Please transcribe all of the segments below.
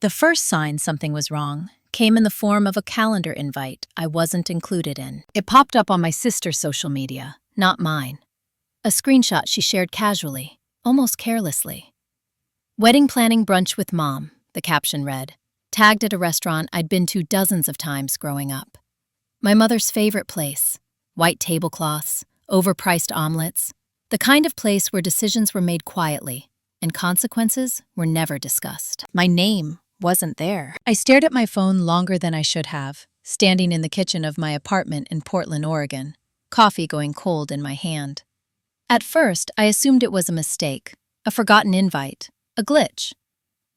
The first sign something was wrong came in the form of a calendar invite I wasn't included in. It popped up on my sister's social media, not mine. A screenshot she shared casually, almost carelessly. "Wedding planning brunch with Mom," the caption read, tagged at a restaurant I'd been to dozens of times growing up. My mother's favorite place, white tablecloths, overpriced omelets, the kind of place where decisions were made quietly and consequences were never discussed. My name wasn't there. I stared at my phone longer than I should have, standing in the kitchen of my apartment in Portland, Oregon, coffee going cold in my hand. At first, I assumed it was a mistake, a forgotten invite, a glitch.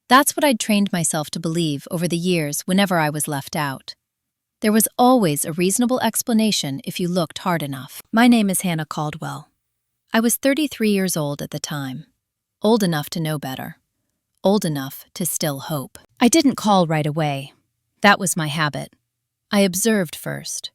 That's what I'd trained myself to believe over the years whenever I was left out. There was always a reasonable explanation if you looked hard enough. My name is Hannah Caldwell. I was 33 years old at the time, old enough to know better, old enough to still hope. I didn't call right away. That was my habit. I observed first.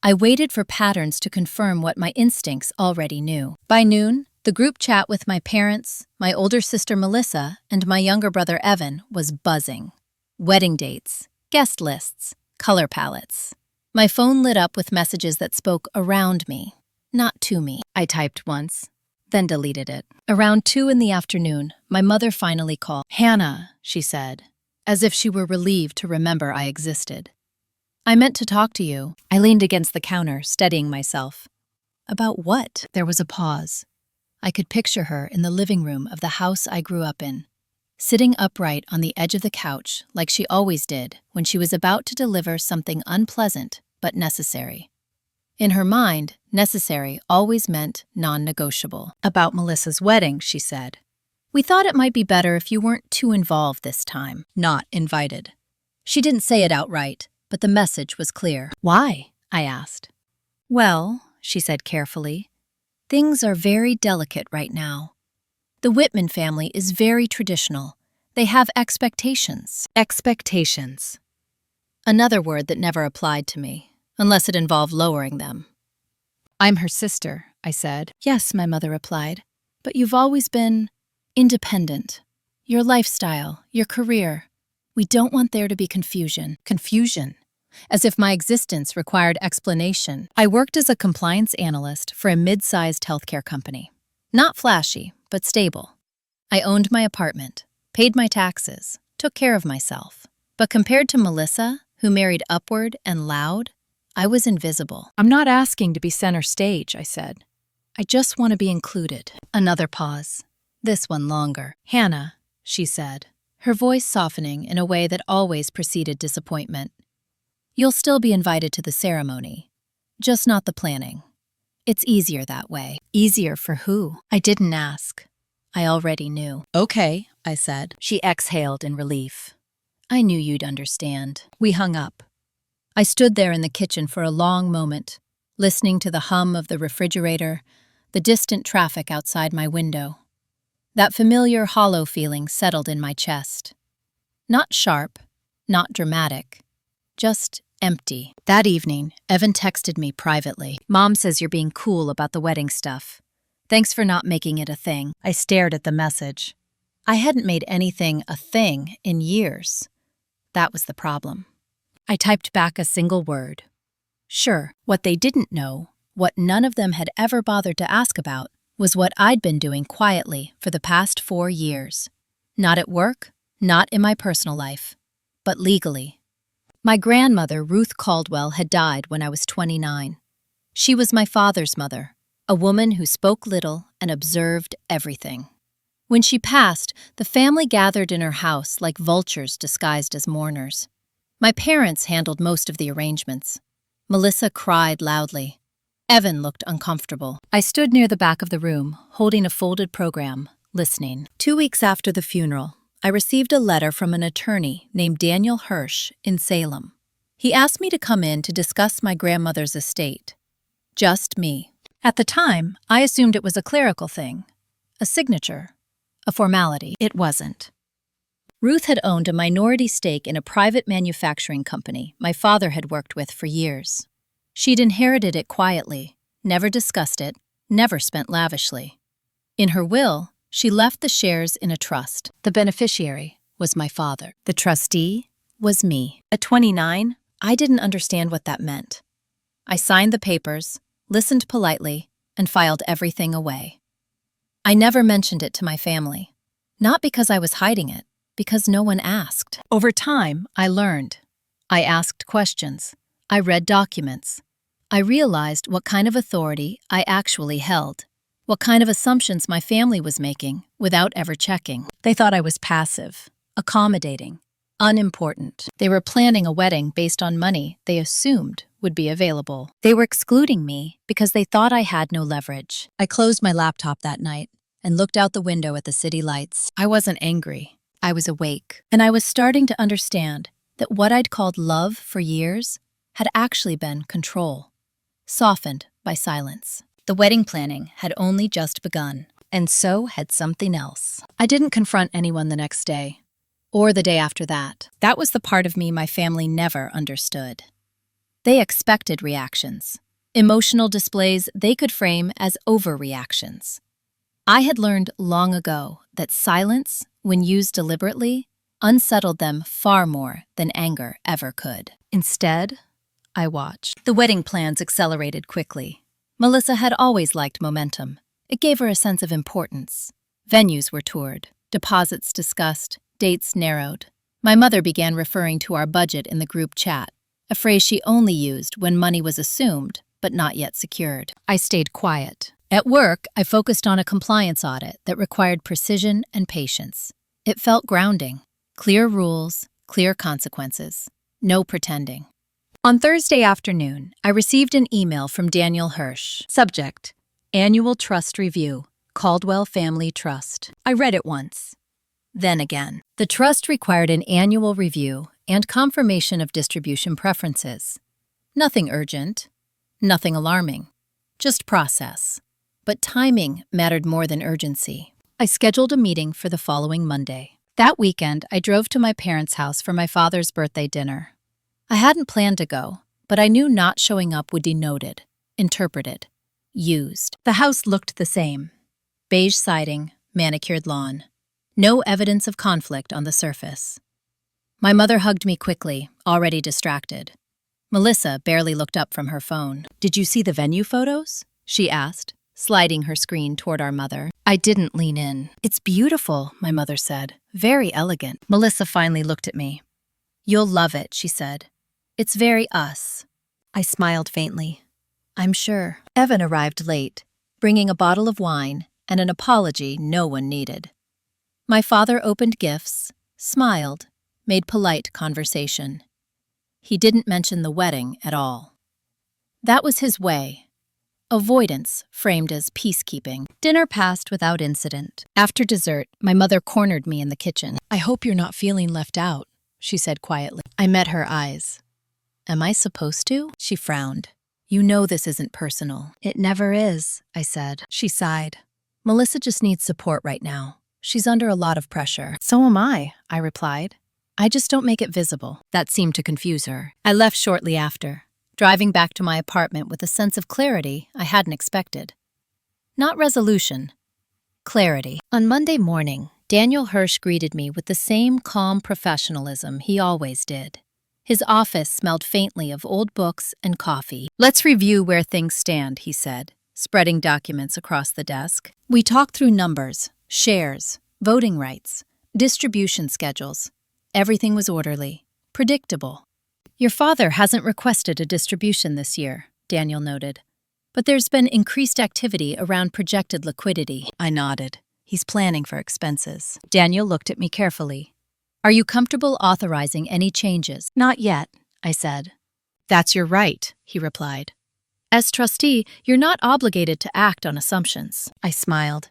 I waited for patterns to confirm what my instincts already knew. By noon, the group chat with my parents, my older sister Melissa, and my younger brother Evan was buzzing. Wedding dates, guest lists, color palettes. My phone lit up with messages that spoke around me, not to me. I typed once, then deleted it. Around 2 in the afternoon, my mother finally called. "Hannah," she said, as if she were relieved to remember I existed. "I meant to talk to you." I leaned against the counter, steadying myself. About what? There was a pause. I could picture her in the living room of the house I grew up in, sitting upright on the edge of the couch like she always did when she was about to deliver something unpleasant but necessary. In her mind, necessary always meant non-negotiable. "About Melissa's wedding," she said. "We thought it might be better if you weren't too involved this time, not invited." She didn't say it outright, but the message was clear. "Why?" I asked. "Well," she said carefully, "things are very delicate right now. The Whitman family is very traditional. They have expectations." Expectations. Another word that never applied to me, unless it involved lowering them. "I'm her sister," I said. "Yes," my mother replied, "but you've always been independent. Your lifestyle, your career. We don't want there to be confusion." Confusion. As if my existence required explanation. I worked as a compliance analyst for a mid-sized healthcare company. Not flashy, but stable. I owned my apartment, paid my taxes, took care of myself. But compared to Melissa, who married upward and loud, I was invisible. "I'm not asking to be center stage," I said. "I just want to be included." Another pause. This one longer. "Hannah," she said, her voice softening in a way that always preceded disappointment. "You'll still be invited to the ceremony, just not the planning. It's easier that way." Easier for who? I didn't ask. I already knew. "Okay," I said. She exhaled in relief. "I knew you'd understand." We hung up. I stood there in the kitchen for a long moment, listening to the hum of the refrigerator, the distant traffic outside my window. That familiar hollow feeling settled in my chest. Not sharp, not dramatic, just empty. That evening, Evan texted me privately. "Mom says you're being cool about the wedding stuff. Thanks for not making it a thing." I stared at the message. I hadn't made anything a thing in years. That was the problem. I typed back a single word. Sure, what they didn't know, what none of them had ever bothered to ask about, was what I'd been doing quietly for the past 4 years. Not at work, not in my personal life, but legally. My grandmother, Ruth Caldwell, had died when I was 29. She was my father's mother, a woman who spoke little and observed everything. When she passed, the family gathered in her house like vultures disguised as mourners. My parents handled most of the arrangements. Melissa cried loudly. Evan looked uncomfortable. I stood near the back of the room, holding a folded program, listening. 2 weeks after the funeral, I received a letter from an attorney named Daniel Hirsch in Salem. He asked me to come in to discuss my grandmother's estate. Just me. At the time, I assumed it was a clerical thing, a signature, a formality. It wasn't. Ruth had owned a minority stake in a private manufacturing company my father had worked with for years. She'd inherited it quietly, never discussed it, never spent lavishly. In her will, she left the shares in a trust. The beneficiary was was my father. The trustee was me. At 29, I didn't understand what that meant. I signed the papers, listened politely, and filed everything away. I never mentioned it to my family. Not because I was hiding it, because no one asked. Over time, I learned. I asked questions. I read documents. I realized what kind of authority I actually held, what kind of assumptions my family was making without ever checking. They thought I was passive, accommodating, unimportant. They were planning a wedding based on money they assumed would be available. They were excluding me because they thought I had no leverage. I closed my laptop that night and looked out the window at the city lights. I wasn't angry. I was awake. And I was starting to understand that what I'd called love for years had actually been control, softened by silence. The wedding planning had only just begun, and so had something else. I didn't confront anyone the next day, or the day after that. That was the part of me my family never understood. They expected reactions, emotional displays they could frame as overreactions. I had learned long ago that silence, when used deliberately, unsettled them far more than anger ever could. Instead, I watched. The wedding plans accelerated quickly. Melissa had always liked momentum. It gave her a sense of importance. Venues were toured, deposits discussed, dates narrowed. My mother began referring to our budget in the group chat, a phrase she only used when money was assumed but not yet secured. I stayed quiet. At work, I focused on a compliance audit that required precision and patience. It felt grounding. Clear rules, clear consequences. No pretending. On Thursday afternoon, I received an email from Daniel Hirsch. Subject: Annual Trust Review, Caldwell Family Trust. I read it once, then again. The trust required an annual review and confirmation of distribution preferences. Nothing urgent, nothing alarming, just process. But timing mattered more than urgency. I scheduled a meeting for the following Monday. That weekend, I drove to my parents' house for my father's birthday dinner. I hadn't planned to go, but I knew not showing up would be noted, interpreted, used. The house looked the same. Beige siding, manicured lawn. No evidence of conflict on the surface. My mother hugged me quickly, already distracted. Melissa barely looked up from her phone. "Did you see the venue photos?" she asked, sliding her screen toward our mother. I didn't lean in. "It's beautiful," my mother said. "Very elegant." Melissa finally looked at me. "You'll love it," she said. "It's very us." I smiled faintly. "I'm sure." Evan arrived late, bringing a bottle of wine and an apology no one needed. My father opened gifts, smiled, made polite conversation. He didn't mention the wedding at all. That was his way. Avoidance framed as peacekeeping. Dinner passed without incident. After dessert, my mother cornered me in the kitchen. "I hope you're not feeling left out," she said quietly. I met her eyes. "Am I supposed to?" She frowned. "You know this isn't personal." "It never is," I said. She sighed. "Melissa just needs support right now. She's under a lot of pressure." "So am I," I replied. "I just don't make it visible." That seemed to confuse her. I left shortly after, driving back to my apartment with a sense of clarity I hadn't expected. Not resolution, clarity. On Monday morning, Daniel Hirsch greeted me with the same calm professionalism he always did. His office smelled faintly of old books and coffee. "Let's review where things stand," he said, spreading documents across the desk. We talked through numbers, shares, voting rights, distribution schedules. Everything was orderly, predictable. "Your father hasn't requested a distribution this year," Daniel noted. "But there's been increased activity around projected liquidity." I nodded. "He's planning for expenses." Daniel looked at me carefully. "Are you comfortable authorizing any changes?" "Not yet," I said. "That's your right," he replied. "As trustee, you're not obligated to act on assumptions." I smiled.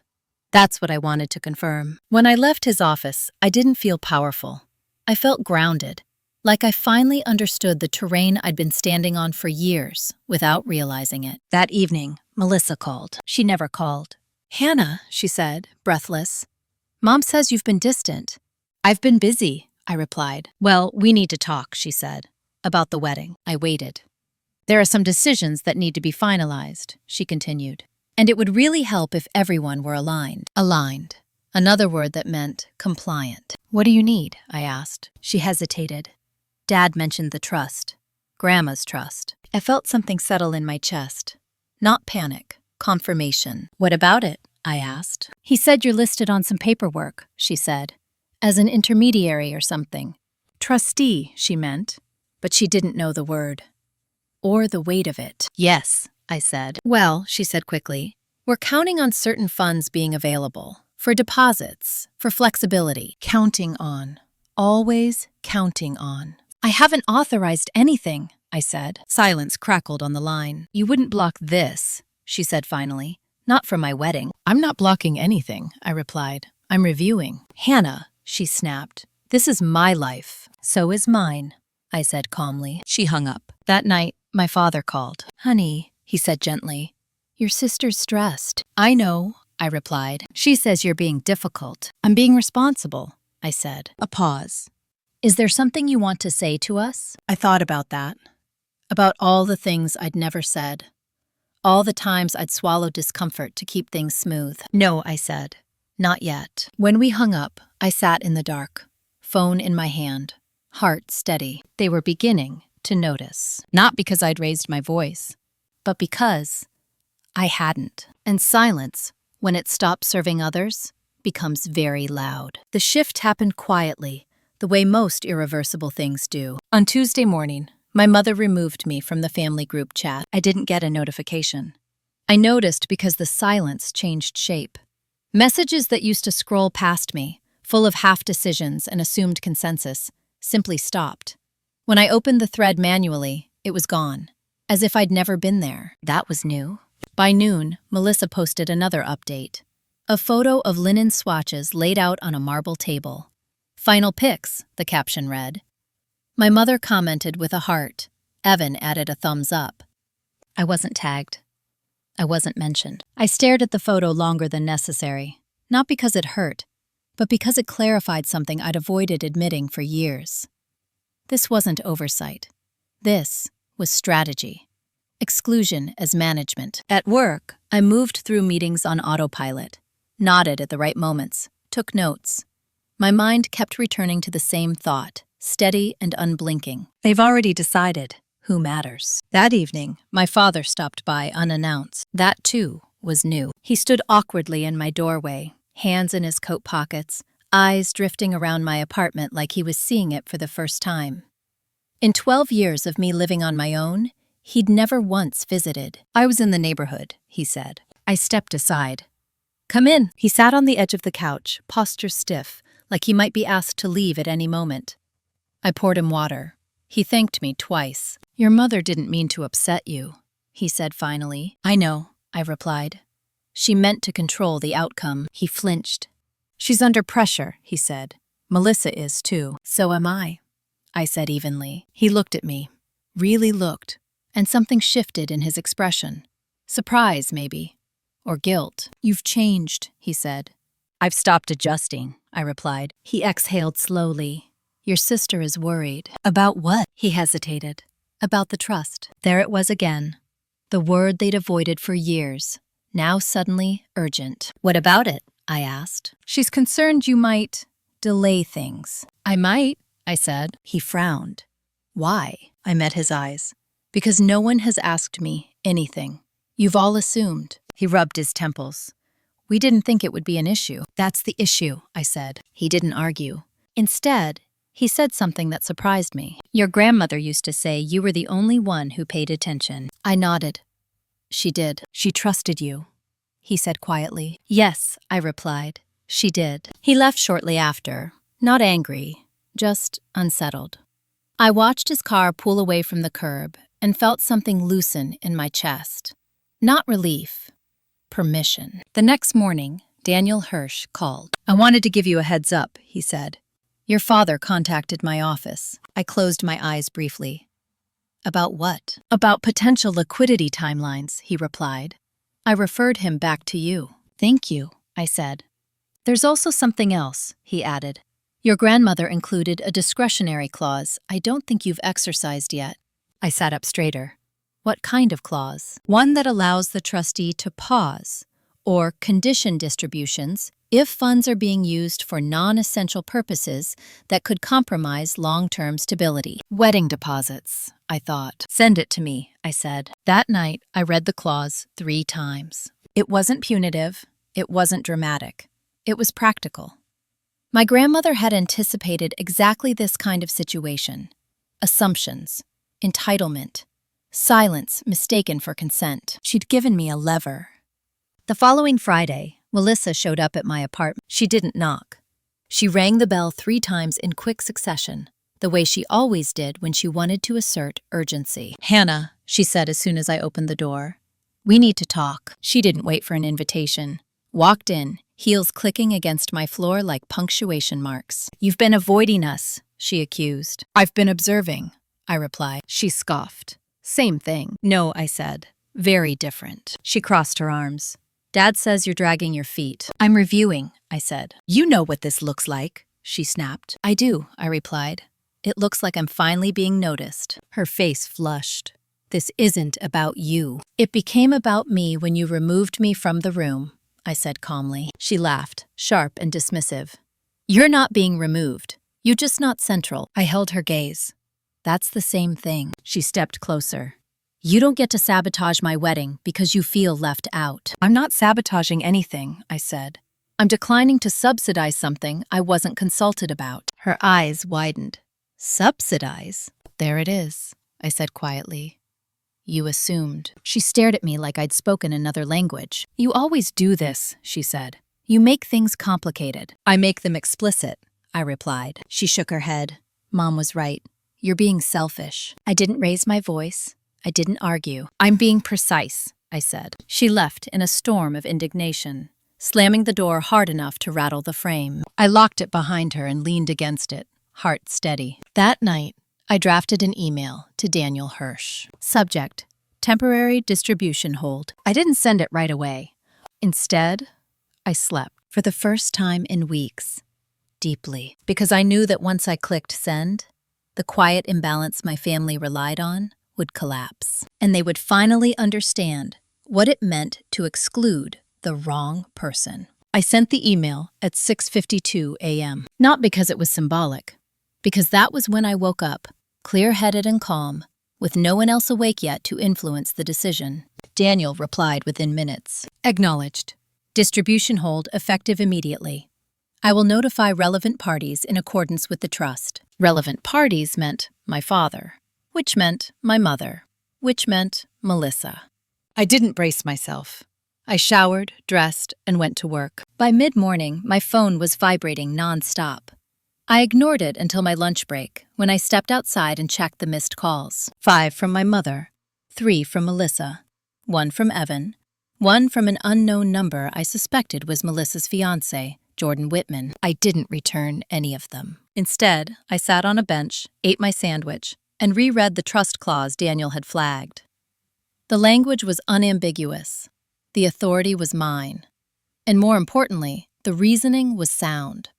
That's what I wanted to confirm. When I left his office, I didn't feel powerful. I felt grounded, like I finally understood the terrain I'd been standing on for years without realizing it. That evening, Melissa called. She never called. "Hannah," she said, breathless. "Mom says you've been distant." "I've been busy," I replied. "Well, we need to talk," she said, "about the wedding." I waited. "There are some decisions that need to be finalized," she continued. "And it would really help if everyone were aligned." Aligned. Another word that meant compliant. What do you need? I asked. She hesitated. Dad mentioned the trust. Grandma's trust. I felt something settle in my chest. Not panic. Confirmation. What about it? I asked. He said you're listed on some paperwork, she said. As an intermediary or something. Trustee, she meant. But she didn't know the word. Or the weight of it. Yes, I said. Well, she said quickly, we're counting on certain funds being available. For deposits, for flexibility. Counting on. Always counting on. I haven't authorized anything, I said. Silence crackled on the line. You wouldn't block this, she said finally. Not for my wedding. I'm not blocking anything, I replied. I'm reviewing. Hannah, she snapped. This is my life. So is mine, I said calmly. She hung up. That night, my father called. Honey, he said gently, your sister's stressed. I know, I replied. She says you're being difficult. I'm being responsible, I said. A pause. Is there something you want to say to us? I thought about that. About all the things I'd never said. All the times I'd swallow discomfort to keep things smooth. No, I said. Not yet. When we hung up, I sat in the dark, phone in my hand, heart steady. They were beginning to notice. Not because I'd raised my voice, but because I hadn't. And silence, when it stops serving others, becomes very loud. The shift happened quietly, the way most irreversible things do. On Tuesday morning, my mother removed me from the family group chat. I didn't get a notification. I noticed because the silence changed shape. Messages that used to scroll past me, full of half-decisions and assumed consensus, simply stopped. When I opened the thread manually, it was gone, as if I'd never been there. That was new. By noon, Melissa posted another update. A photo of linen swatches laid out on a marble table. Final pics, the caption read. My mother commented with a heart. Evan added a thumbs up. I wasn't tagged. I wasn't mentioned. I stared at the photo longer than necessary, not because it hurt, but because it clarified something I'd avoided admitting for years. This wasn't oversight. This was strategy. Exclusion as management. At work, I moved through meetings on autopilot, nodded at the right moments, took notes. My mind kept returning to the same thought. Steady and unblinking. They've already decided who matters. That evening, my father stopped by unannounced. That, too, was new. He stood awkwardly in my doorway, hands in his coat pockets, eyes drifting around my apartment like he was seeing it for the first time. In 12 years of me living on my own, he'd never once visited. I was in the neighborhood, he said. I stepped aside. Come in. He sat on the edge of the couch, posture stiff, like he might be asked to leave at any moment. I poured him water. He thanked me twice. Your mother didn't mean to upset you, he said finally. I know, I replied. She meant to control the outcome. He flinched. She's under pressure, he said. Melissa is too. So am I said evenly. He looked at me, really looked, and something shifted in his expression. Surprise, maybe, or guilt. You've changed, he said. I've stopped adjusting, I replied. He exhaled slowly. Your sister is worried. About what? He hesitated. About the trust. There it was again. The word they'd avoided for years, now suddenly urgent. What about it? I asked. She's concerned you might delay things. I might, I said. He frowned. Why? I met his eyes. Because no one has asked me anything. You've all assumed. He rubbed his temples. We didn't think it would be an issue. That's the issue, I said. He didn't argue. Instead, he said something that surprised me. Your grandmother used to say you were the only one who paid attention. I nodded. She did. She trusted you, he said quietly. Yes, I replied. She did. He left shortly after, not angry, just unsettled. I watched his car pull away from the curb and felt something loosen in my chest. Not relief, permission. The next morning, Daniel Hirsch called. I wanted to give you a heads up, he said. Your father contacted my office. I closed my eyes briefly. About what? About potential liquidity timelines, he replied. I referred him back to you. Thank you, I said. There's also something else, he added. Your grandmother included a discretionary clause I don't think you've exercised yet. I sat up straighter. What kind of clause? One that allows the trustee to pause, or condition distributions, if funds are being used for non-essential purposes that could compromise long-term stability. Wedding deposits, I thought. Send it to me, I said. That night, I read the clause 3 times. It wasn't punitive. It wasn't dramatic. It was practical. My grandmother had anticipated exactly this kind of situation. Assumptions, entitlement, silence mistaken for consent. She'd given me a lever. The following Friday, Melissa showed up at my apartment. She didn't knock. She rang the bell 3 times in quick succession, the way she always did when she wanted to assert urgency. "Hannah," she said as soon as I opened the door. "We need to talk." She didn't wait for an invitation. Walked in, heels clicking against my floor like punctuation marks. "You've been avoiding us," she accused. "I've been observing," I replied. She scoffed. "Same thing." "No," I said. "Very different." She crossed her arms. "Dad says you're dragging your feet." "I'm reviewing," I said. "You know what this looks like," she snapped. "I do," I replied. "It looks like I'm finally being noticed." Her face flushed. "This isn't about you." "It became about me when you removed me from the room," I said calmly. She laughed, sharp and dismissive. "You're not being removed. You're just not central." I held her gaze. "That's the same thing." She stepped closer. "You don't get to sabotage my wedding because you feel left out." "I'm not sabotaging anything," I said. "I'm declining to subsidize something I wasn't consulted about." Her eyes widened. "Subsidize?" "There it is," I said quietly. "You assumed." She stared at me like I'd spoken another language. "You always do this," she said. "You make things complicated." "I make them explicit," I replied. She shook her head. "Mom was right. You're being selfish." I didn't raise my voice. I didn't argue. "I'm being precise," I said. She left in a storm of indignation, slamming the door hard enough to rattle the frame. I locked it behind her and leaned against it, heart steady. That night, I drafted an email to Daniel Hirsch. Subject: temporary distribution hold. I didn't send it right away. Instead, I slept for the first time in weeks, deeply, because I knew that once I clicked send, the quiet imbalance my family relied on would collapse, and they would finally understand what it meant to exclude the wrong person. I sent the email at 6:52 a.m., not because it was symbolic, because that was when I woke up, clear-headed and calm, with no one else awake yet to influence the decision. Daniel replied within minutes. Acknowledged. Distribution hold effective immediately. I will notify relevant parties in accordance with the trust. Relevant parties meant my father, which meant my mother, which meant Melissa. I didn't brace myself. I showered, dressed, and went to work. By mid-morning, my phone was vibrating non-stop. I ignored it until my lunch break, when I stepped outside and checked the missed calls. 5 from my mother, 3 from Melissa, 1 from Evan, 1 from an unknown number I suspected was Melissa's fiancé, Jordan Whitman. I didn't return any of them. Instead, I sat on a bench, ate my sandwich, and reread the trust clause Daniel had flagged. The language was unambiguous. The authority was mine. And more importantly, the reasoning was sound.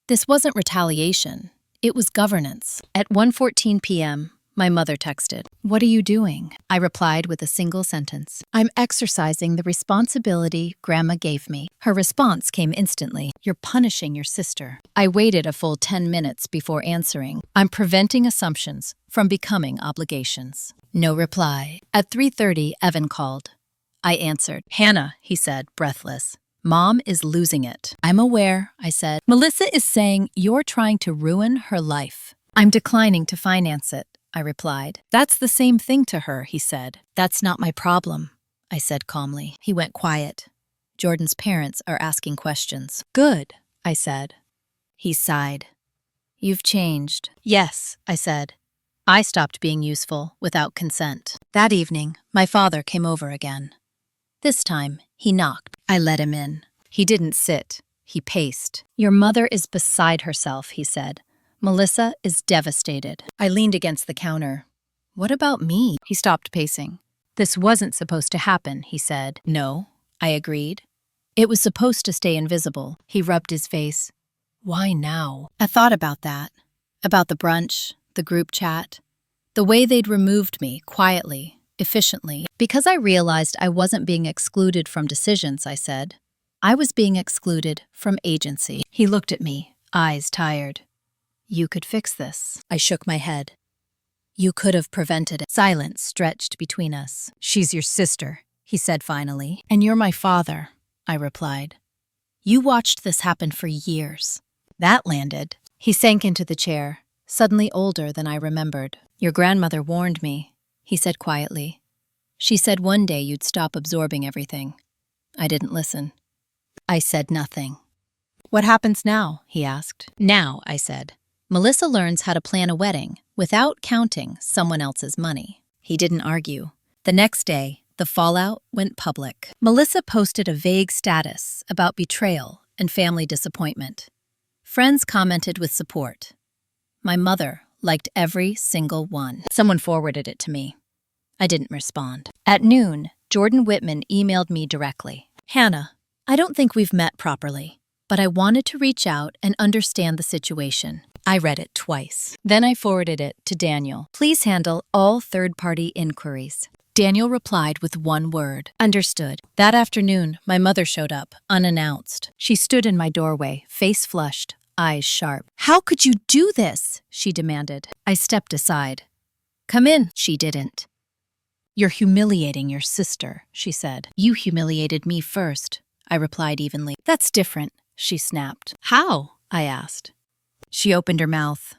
This wasn't retaliation. It was governance. At 1:14 p.m., my mother texted, "What are you doing?" I replied with a single sentence. "I'm exercising the responsibility Grandma gave me." Her response came instantly. "You're punishing your sister." I waited a full 10 minutes before answering. "I'm preventing assumptions from becoming obligations." No reply. At 3:30, Evan called. I answered. "Hannah," he said, breathless. "Mom is losing it." "I'm aware," I said. "Melissa is saying you're trying to ruin her life." "I'm declining to finance it," I replied. "That's the same thing to her," he said. "That's not my problem," I said calmly. He went quiet. "Jordan's parents are asking questions." "Good," I said. He sighed. "You've changed." "Yes," I said. I stopped being useful without consent. That evening, my father came over again. This time, he knocked. I let him in. He didn't sit. He paced. "Your mother is beside herself," he said. "Melissa is devastated." I leaned against the counter. "What about me?" He stopped pacing. "This wasn't supposed to happen," he said. "No," I agreed. "It was supposed to stay invisible." He rubbed his face. "Why now?" I thought about that. About the brunch, the group chat, the way they'd removed me quietly, efficiently. Because I realized I wasn't being excluded from decisions, I said. I was being excluded from agency. He looked at me, eyes tired. You could fix this. I shook my head. You could have prevented it. Silence stretched between us. She's your sister, he said finally. And you're my father, I replied. You watched this happen for years. That landed. He sank into the chair, suddenly older than I remembered. Your grandmother warned me, he said quietly. She said one day you'd stop absorbing everything. I didn't listen. I said nothing. What happens now? He asked. Now, I said. Melissa learns how to plan a wedding without counting someone else's money. He didn't argue. The next day, the fallout went public. Melissa posted a vague status about betrayal and family disappointment. Friends commented with support. My mother liked every single one. Someone forwarded it to me. I didn't respond. At noon, Jordan Whitman emailed me directly. Hannah, I don't think we've met properly, but I wanted to reach out and understand the situation. I read it twice. Then I forwarded it to Daniel. Please handle all third-party inquiries. Daniel replied with one word. Understood. That afternoon, my mother showed up, unannounced. She stood in my doorway, face flushed, eyes sharp. How could you do this? She demanded. I stepped aside. Come in. She didn't. You're humiliating your sister, she said. You humiliated me first, I replied evenly. That's different, she snapped. How? I asked. She opened her mouth,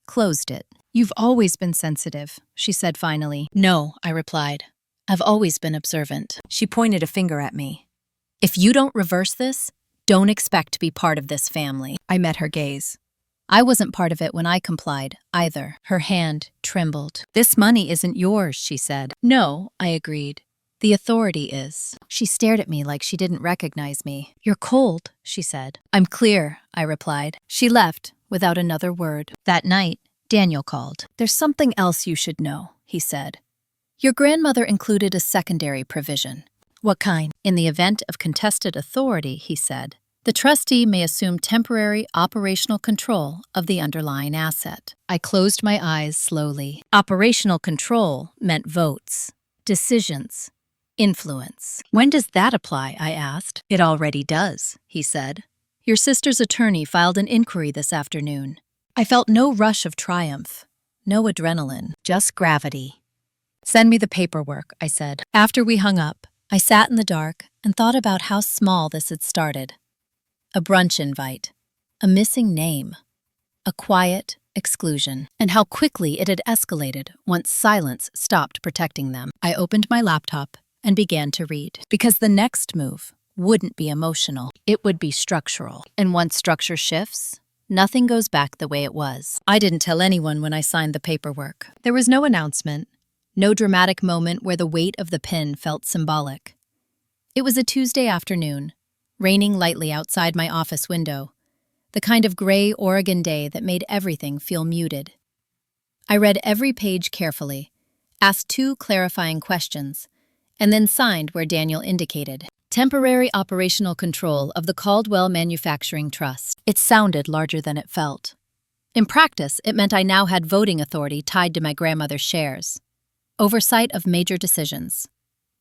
closed it. You've always been sensitive, she said finally. No, I replied. I've always been observant. She pointed a finger at me. If you don't reverse this, don't expect to be part of this family. I met her gaze. I wasn't part of it when I complied, either. Her hand trembled. This money isn't yours, she said. No, I agreed. The authority is. She stared at me like she didn't recognize me. You're cold, she said. I'm clear, I replied. She left without another word. That night, Daniel called. There's something else you should know, he said. Your grandmother included a secondary provision. What kind? In the event of contested authority, he said, the trustee may assume temporary operational control of the underlying asset. I closed my eyes slowly. Operational control meant votes, decisions, influence. When does that apply? I asked. It already does, he said. Your sister's attorney filed an inquiry this afternoon. I felt no rush of triumph, no adrenaline, just gravity. Send me the paperwork, I said. After we hung up, I sat in the dark and thought about how small this had started. A brunch invite, a missing name, a quiet exclusion, and how quickly it had escalated once silence stopped protecting them. I opened my laptop and began to read, because the next move wouldn't be emotional, it would be structural. And once structure shifts, nothing goes back the way it was. I didn't tell anyone when I signed the paperwork. There was no announcement, no dramatic moment where the weight of the pen felt symbolic. It was a Tuesday afternoon, raining lightly outside my office window, the kind of gray Oregon day that made everything feel muted. I read every page carefully, asked 2 clarifying questions, and then signed where Daniel indicated. Temporary operational control of the Caldwell Manufacturing Trust. It sounded larger than it felt. In practice, it meant I now had voting authority tied to my grandmother's shares, oversight of major decisions,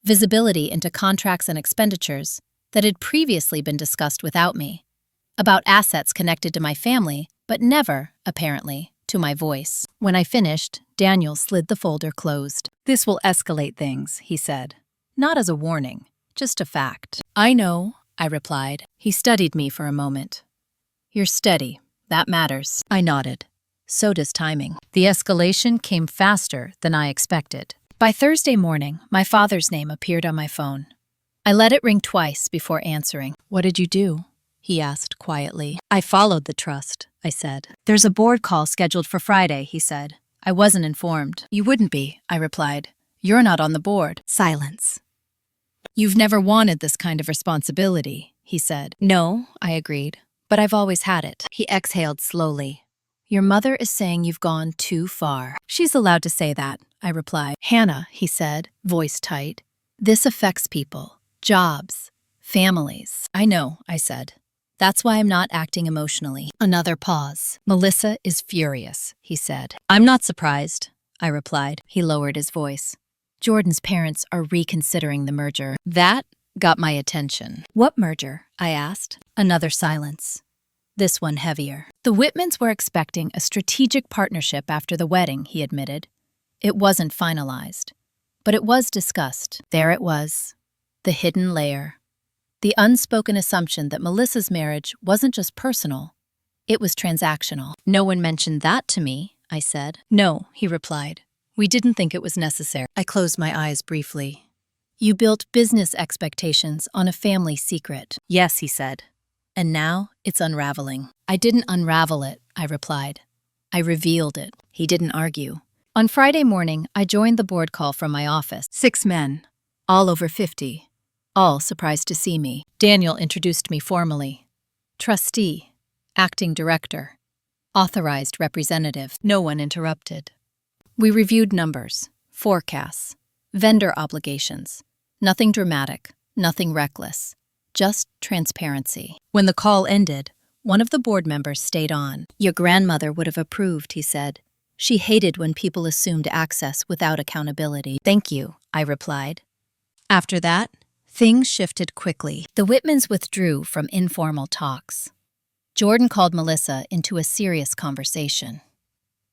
visibility into contracts and expenditures that had previously been discussed without me, about assets connected to my family, but never, apparently, to my voice. When I finished, Daniel slid the folder closed. This will escalate things, he said. Not as a warning, just a fact. I know, I replied. He studied me for a moment. You're steady. That matters. I nodded. So does timing. The escalation came faster than I expected. By Thursday morning, my father's name appeared on my phone. I let it ring twice before answering. What did you do? He asked quietly. I followed the trust, I said. There's a board call scheduled for Friday, he said. I wasn't informed. You wouldn't be, I replied. You're not on the board. Silence. You've never wanted this kind of responsibility, he said. No, I agreed, but I've always had it. He exhaled slowly. Your mother is saying you've gone too far. She's allowed to say that, I replied. Hannah, he said, voice tight. This affects people, jobs, families. I know, I said. That's why I'm not acting emotionally. Another pause. Melissa is furious, he said. I'm not surprised, I replied. He lowered his voice. Jordan's parents are reconsidering the merger. That got my attention. What merger? I asked. Another silence. This one heavier. The Whitmans were expecting a strategic partnership after the wedding, he admitted. It wasn't finalized, but it was discussed. There it was, the hidden layer. The unspoken assumption that Melissa's marriage wasn't just personal, it was transactional. No one mentioned that to me, I said. No, he replied. We didn't think it was necessary. I closed my eyes briefly. You built business expectations on a family secret. Yes, he said. And now it's unraveling. I didn't unravel it, I replied. I revealed it. He didn't argue. On Friday morning, I joined the board call from my office. 6 men, all over 50, all surprised to see me. Daniel introduced me formally. Trustee, acting director, authorized representative. No one interrupted. We reviewed numbers, forecasts, vendor obligations. Nothing dramatic, nothing reckless, just transparency. When the call ended, one of the board members stayed on. Your grandmother would have approved, he said. She hated when people assumed access without accountability. Thank you, I replied. After that, things shifted quickly. The Whitmans withdrew from informal talks. Jordan called Melissa into a serious conversation.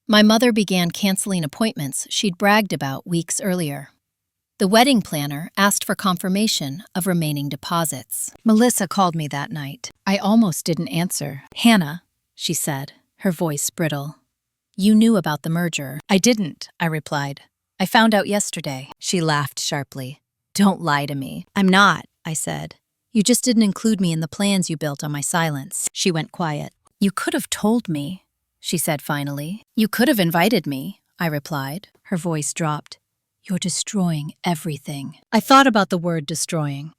My mother began canceling appointments she'd bragged about weeks earlier. The wedding planner asked for confirmation of remaining deposits. Melissa called me that night. I almost didn't answer. Hannah, she said, her voice brittle. You knew about the merger. I didn't, I replied. I found out yesterday. She laughed sharply. Don't lie to me. I'm not, I said. You just didn't include me in the plans you built on my silence. She went quiet. You could have told me, she said finally. You could have invited me, I replied. Her voice dropped. You're destroying everything. I thought about the word destroying,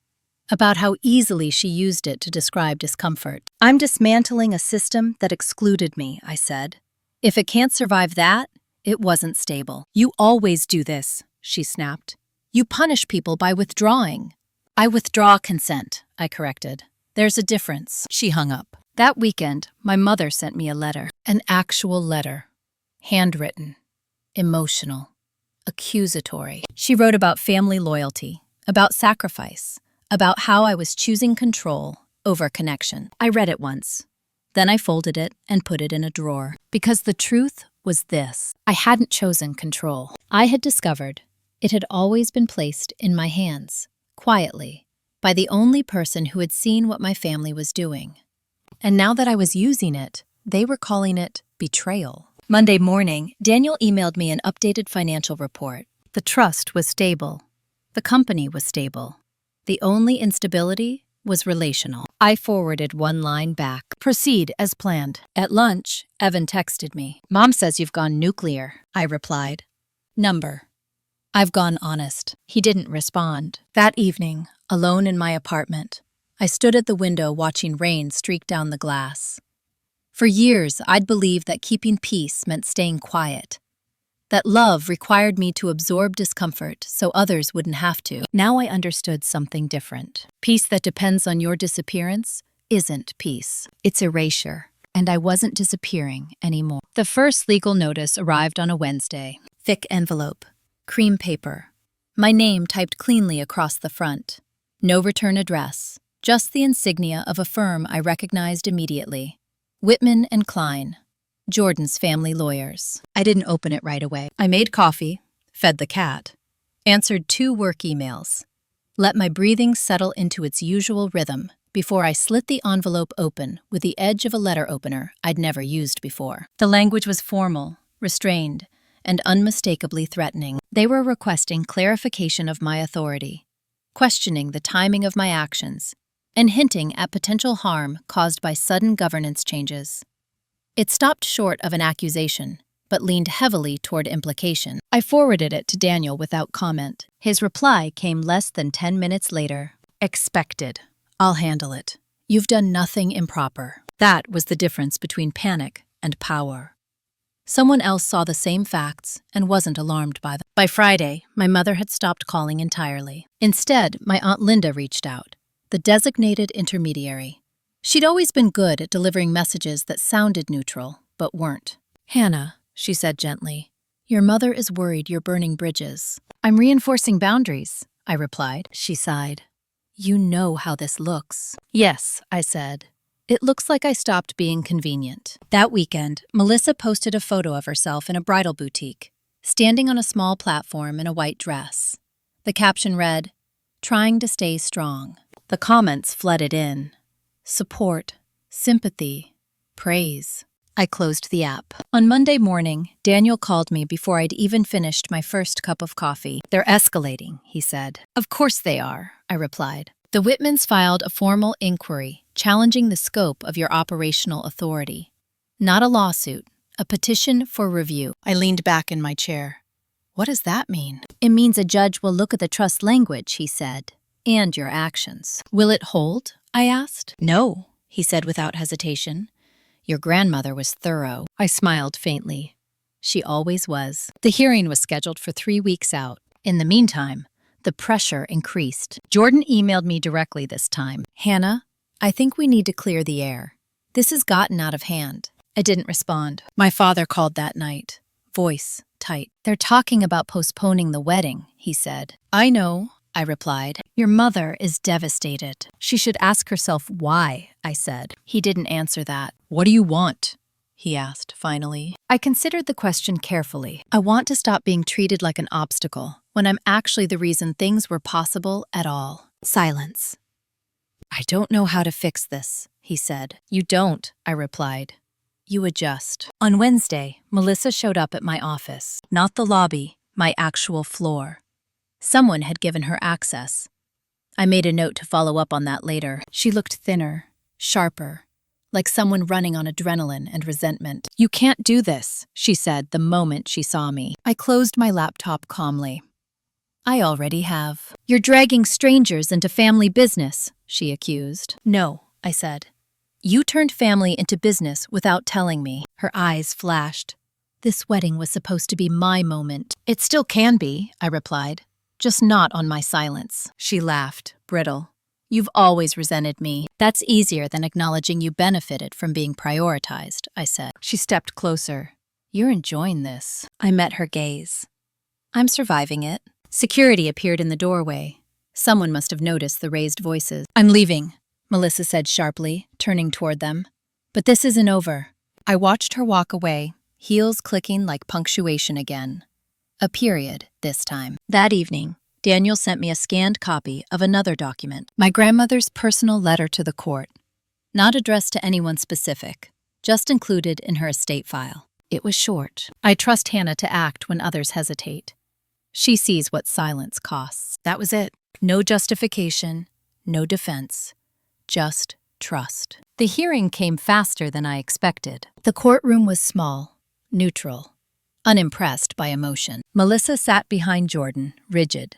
about how easily she used it to describe discomfort. I'm dismantling a system that excluded me, I said. If it can't survive that, it wasn't stable. You always do this, she snapped. You punish people by withdrawing. I withdraw consent, I corrected. There's a difference. She hung up. That weekend, my mother sent me a letter. An actual letter. Handwritten. Emotional. Accusatory. She wrote about family loyalty, about sacrifice, about how I was choosing control over connection. I read it once. Then I folded it and put it in a drawer. Because the truth was this. I hadn't chosen control. I had discovered it had always been placed in my hands, quietly, by the only person who had seen what my family was doing. And now that I was using it, they were calling it betrayal. Monday morning, Daniel emailed me an updated financial report. The trust was stable. The company was stable. The only instability was relational. I forwarded one line back. Proceed as planned. At lunch, Evan texted me. Mom says you've gone nuclear, I replied. Number. I've gone honest. He didn't respond. That evening, alone in my apartment, I stood at the window watching rain streak down the glass. For years, I'd believed that keeping peace meant staying quiet, that love required me to absorb discomfort so others wouldn't have to. Now I understood something different. Peace that depends on your disappearance isn't peace. It's erasure, and I wasn't disappearing anymore. The first legal notice arrived on a Wednesday. Thick envelope, cream paper, my name typed cleanly across the front. No return address, just the insignia of a firm I recognized immediately. Whitman and Klein, Jordan's family lawyers. I didn't open it right away. I made coffee, fed the cat, answered 2 work emails, let my breathing settle into its usual rhythm before I slit the envelope open with the edge of a letter opener I'd never used before. The language was formal, restrained, and unmistakably threatening. They were requesting clarification of my authority, questioning the timing of my actions, and hinting at potential harm caused by sudden governance changes. It stopped short of an accusation, but leaned heavily toward implication. I forwarded it to Daniel without comment. His reply came less than 10 minutes later. Expected. I'll handle it. You've done nothing improper. That was the difference between panic and power. Someone else saw the same facts and wasn't alarmed by them. By Friday, my mother had stopped calling entirely. Instead, my Aunt Linda reached out, the designated intermediary. She'd always been good at delivering messages that sounded neutral, but weren't. Hannah, she said gently, Your mother is worried you're burning bridges. I'm reinforcing boundaries, I replied. She sighed. You know how this looks. Yes, I said. It looks like I stopped being convenient. That weekend, Melissa posted a photo of herself in a bridal boutique, standing on a small platform in a white dress. The caption read, "Trying to stay strong." The comments flooded in. Support, sympathy, praise. I closed the app. On Monday morning, Daniel called me before I'd even finished my first cup of coffee. They're escalating, he said. Of course they are, I replied. The Whitmans filed a formal inquiry challenging the scope of your operational authority. Not a lawsuit, a petition for review. I leaned back in my chair. What does that mean? It means a judge will look at the trust language, he said, and your actions. Will it hold? I asked. No, he said without hesitation. Your grandmother was thorough. I smiled faintly. She always was. The hearing was scheduled for 3 weeks out. In the meantime, the pressure increased. Jordan emailed me directly this time. Hannah, I think we need to clear the air. This has gotten out of hand. I didn't respond. My father called that night. Voice tight. They're talking about postponing the wedding, he said. I know, I replied. Your mother is devastated. She should ask herself why, I said. He didn't answer that. What do you want? He asked, finally. I considered the question carefully. I want to stop being treated like an obstacle when I'm actually the reason things were possible at all. Silence. I don't know how to fix this, he said. You don't, I replied. You adjust. On Wednesday, Melissa showed up at my office. Not the lobby, my actual floor. Someone had given her access. I made a note to follow up on that later. She looked thinner, sharper, like someone running on adrenaline and resentment. You can't do this, she said the moment she saw me. I closed my laptop calmly. I already have. You're dragging strangers into family business, she accused. No, I said. You turned family into business without telling me. Her eyes flashed. This wedding was supposed to be my moment. It still can be, I replied. Just not on my silence. She laughed, brittle. You've always resented me. That's easier than acknowledging you benefited from being prioritized, I said. She stepped closer. You're enjoying this. I met her gaze. I'm surviving it. Security appeared in the doorway. Someone must have noticed the raised voices. I'm leaving, Melissa said sharply, turning toward them. But this isn't over. I watched her walk away, heels clicking like punctuation again. A period, this time. That evening, Daniel sent me a scanned copy of another document, my grandmother's personal letter to the court. Not addressed to anyone specific, just included in her estate file. It was short. I trust Hannah to act when others hesitate. She sees what silence costs. That was it. No justification, no defense, just trust. The hearing came faster than I expected. The courtroom was small, neutral, unimpressed by emotion. Melissa sat behind Jordan, rigid.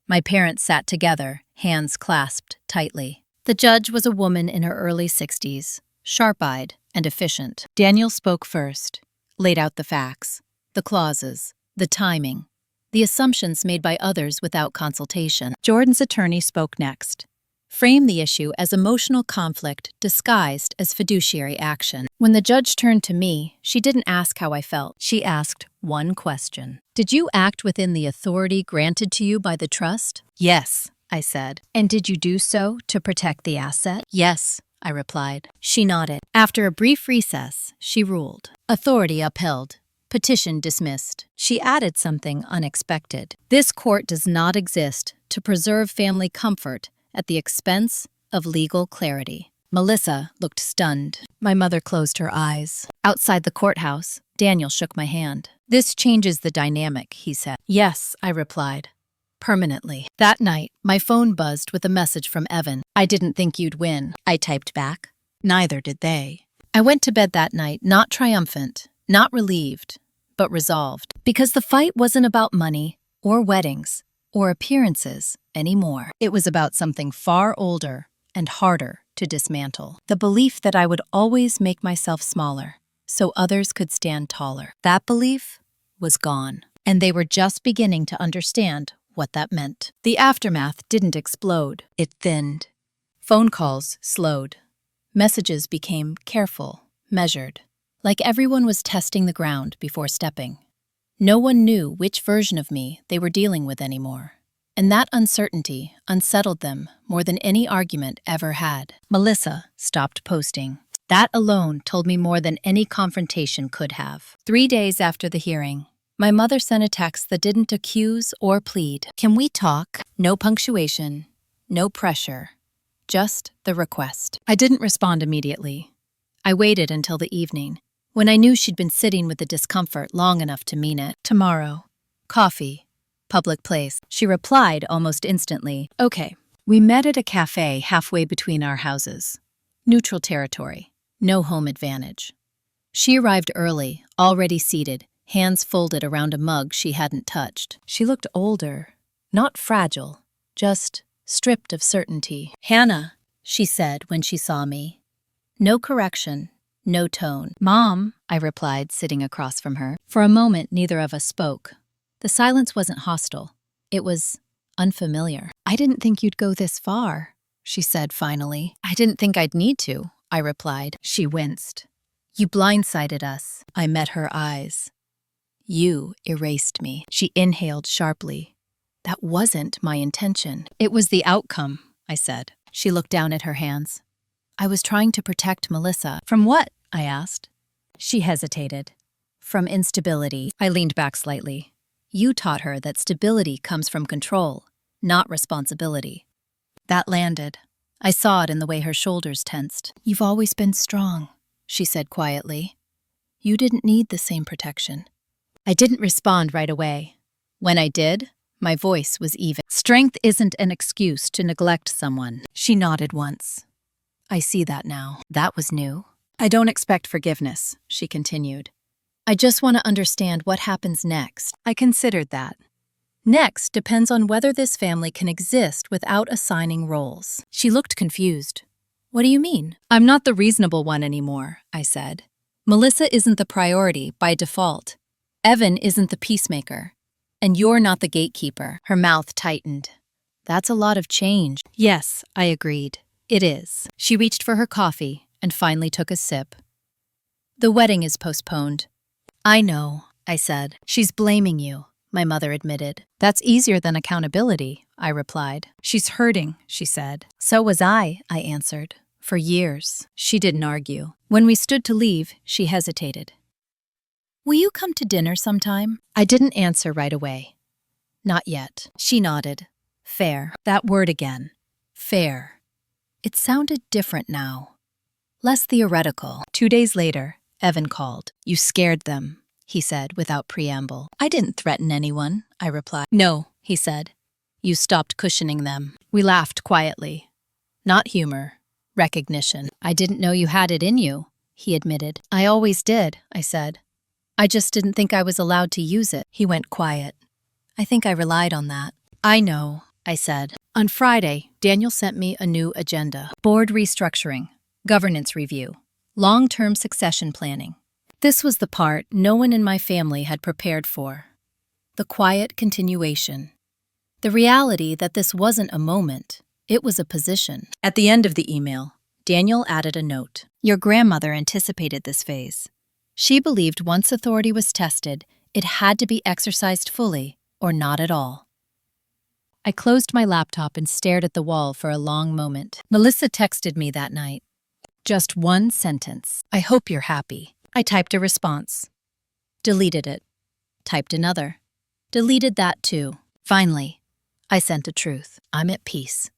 My parents sat together, hands clasped tightly. The judge was a woman in her early 60s, sharp-eyed and efficient. Daniel spoke first, laid out the facts, the clauses, the timing, the assumptions made by others without consultation. Jordan's attorney spoke next, framed the issue as emotional conflict disguised as fiduciary action. When the judge turned to me, she didn't ask how I felt. She asked one question. Did you act within the authority granted to you by the trust? Yes, I said. And did you do so to protect the asset? Yes, I replied. She nodded. After a brief recess, she ruled. Authority upheld. Petition dismissed. She added something unexpected. This court does not exist to preserve family comfort at the expense of legal clarity. Melissa looked stunned. My mother closed her eyes. Outside the courthouse, Daniel shook my hand. This changes the dynamic, he said. Yes, I replied. Permanently. That night, my phone buzzed with a message from Evan. I didn't think you'd win, I typed back. Neither did they. I went to bed that night not triumphant, not relieved, but resolved. Because the fight wasn't about money or weddings or appearances anymore. It was about something far older and harder to dismantle. The belief that I would always make myself smaller so others could stand taller. That belief was gone, and they were just beginning to understand what that meant. The aftermath didn't explode. It thinned. Phone calls slowed. Messages became careful, measured, like everyone was testing the ground before stepping. No one knew which version of me they were dealing with anymore. And that uncertainty unsettled them more than any argument ever had. Melissa stopped posting. That alone told me more than any confrontation could have. 3 days after the hearing, my mother sent a text that didn't accuse or plead. Can we talk? No punctuation, no pressure, just the request. I didn't respond immediately. I waited until the evening, when I knew she'd been sitting with the discomfort long enough to mean it. Tomorrow. Coffee. Public place. She replied almost instantly. Okay. We met at a cafe halfway between our houses. Neutral territory. No home advantage. She arrived early, already seated, hands folded around a mug she hadn't touched. She looked older, not fragile, just stripped of certainty. Hannah, she said when she saw me. No correction, no tone. Mom, I replied, sitting across from her. For a moment, neither of us spoke. The silence wasn't hostile. It was unfamiliar. I didn't think you'd go this far, she said finally. I didn't think I'd need to, I replied. She winced. You blindsided us. I met her eyes. You erased me. She inhaled sharply. That wasn't my intention. It was the outcome, I said. She looked down at her hands. I was trying to protect Melissa. From what? I asked. She hesitated. From instability. I leaned back slightly. You taught her that stability comes from control, not responsibility. That landed. I saw it in the way her shoulders tensed. You've always been strong, she said quietly. You didn't need the same protection. I didn't respond right away. When I did, my voice was even. Strength isn't an excuse to neglect someone. She nodded once. I see that now. That was new. I don't expect forgiveness, she continued. I just want to understand what happens next. I considered that. Next depends on whether this family can exist without assigning roles. She looked confused. What do you mean? I'm not the reasonable one anymore, I said. Melissa isn't the priority by default. Evan isn't the peacemaker. And you're not the gatekeeper. Her mouth tightened. That's a lot of change. Yes, I agreed. It is. She reached for her coffee and finally took a sip. The wedding is postponed. I know, I said. She's blaming you, my mother admitted. That's easier than accountability, I replied. She's hurting, she said. So was I answered. For years. She didn't argue. When we stood to leave, she hesitated. Will you come to dinner sometime? I didn't answer right away. Not yet. She nodded. Fair. That word again. Fair. It sounded different now. Less theoretical. 2 days later, Evan called. You scared them, he said without preamble. I didn't threaten anyone, I replied. No, he said. You stopped cushioning them. We laughed quietly. Not humor, recognition. I didn't know you had it in you, he admitted. I always did, I said. I just didn't think I was allowed to use it. He went quiet. I think I relied on that. I know, I said. On Friday, Daniel sent me a new agenda. Board restructuring, governance review, long-term succession planning. This was the part no one in my family had prepared for. The quiet continuation. The reality that this wasn't a moment, it was a position. At the end of the email, Daniel added a note. Your grandmother anticipated this phase. She believed once authority was tested, it had to be exercised fully or not at all. I closed my laptop and stared at the wall for a long moment. Melissa texted me that night. Just one sentence. I hope you're happy. I typed a response. Deleted it. Typed another. Deleted that too. Finally, I sent a truth. I'm at peace.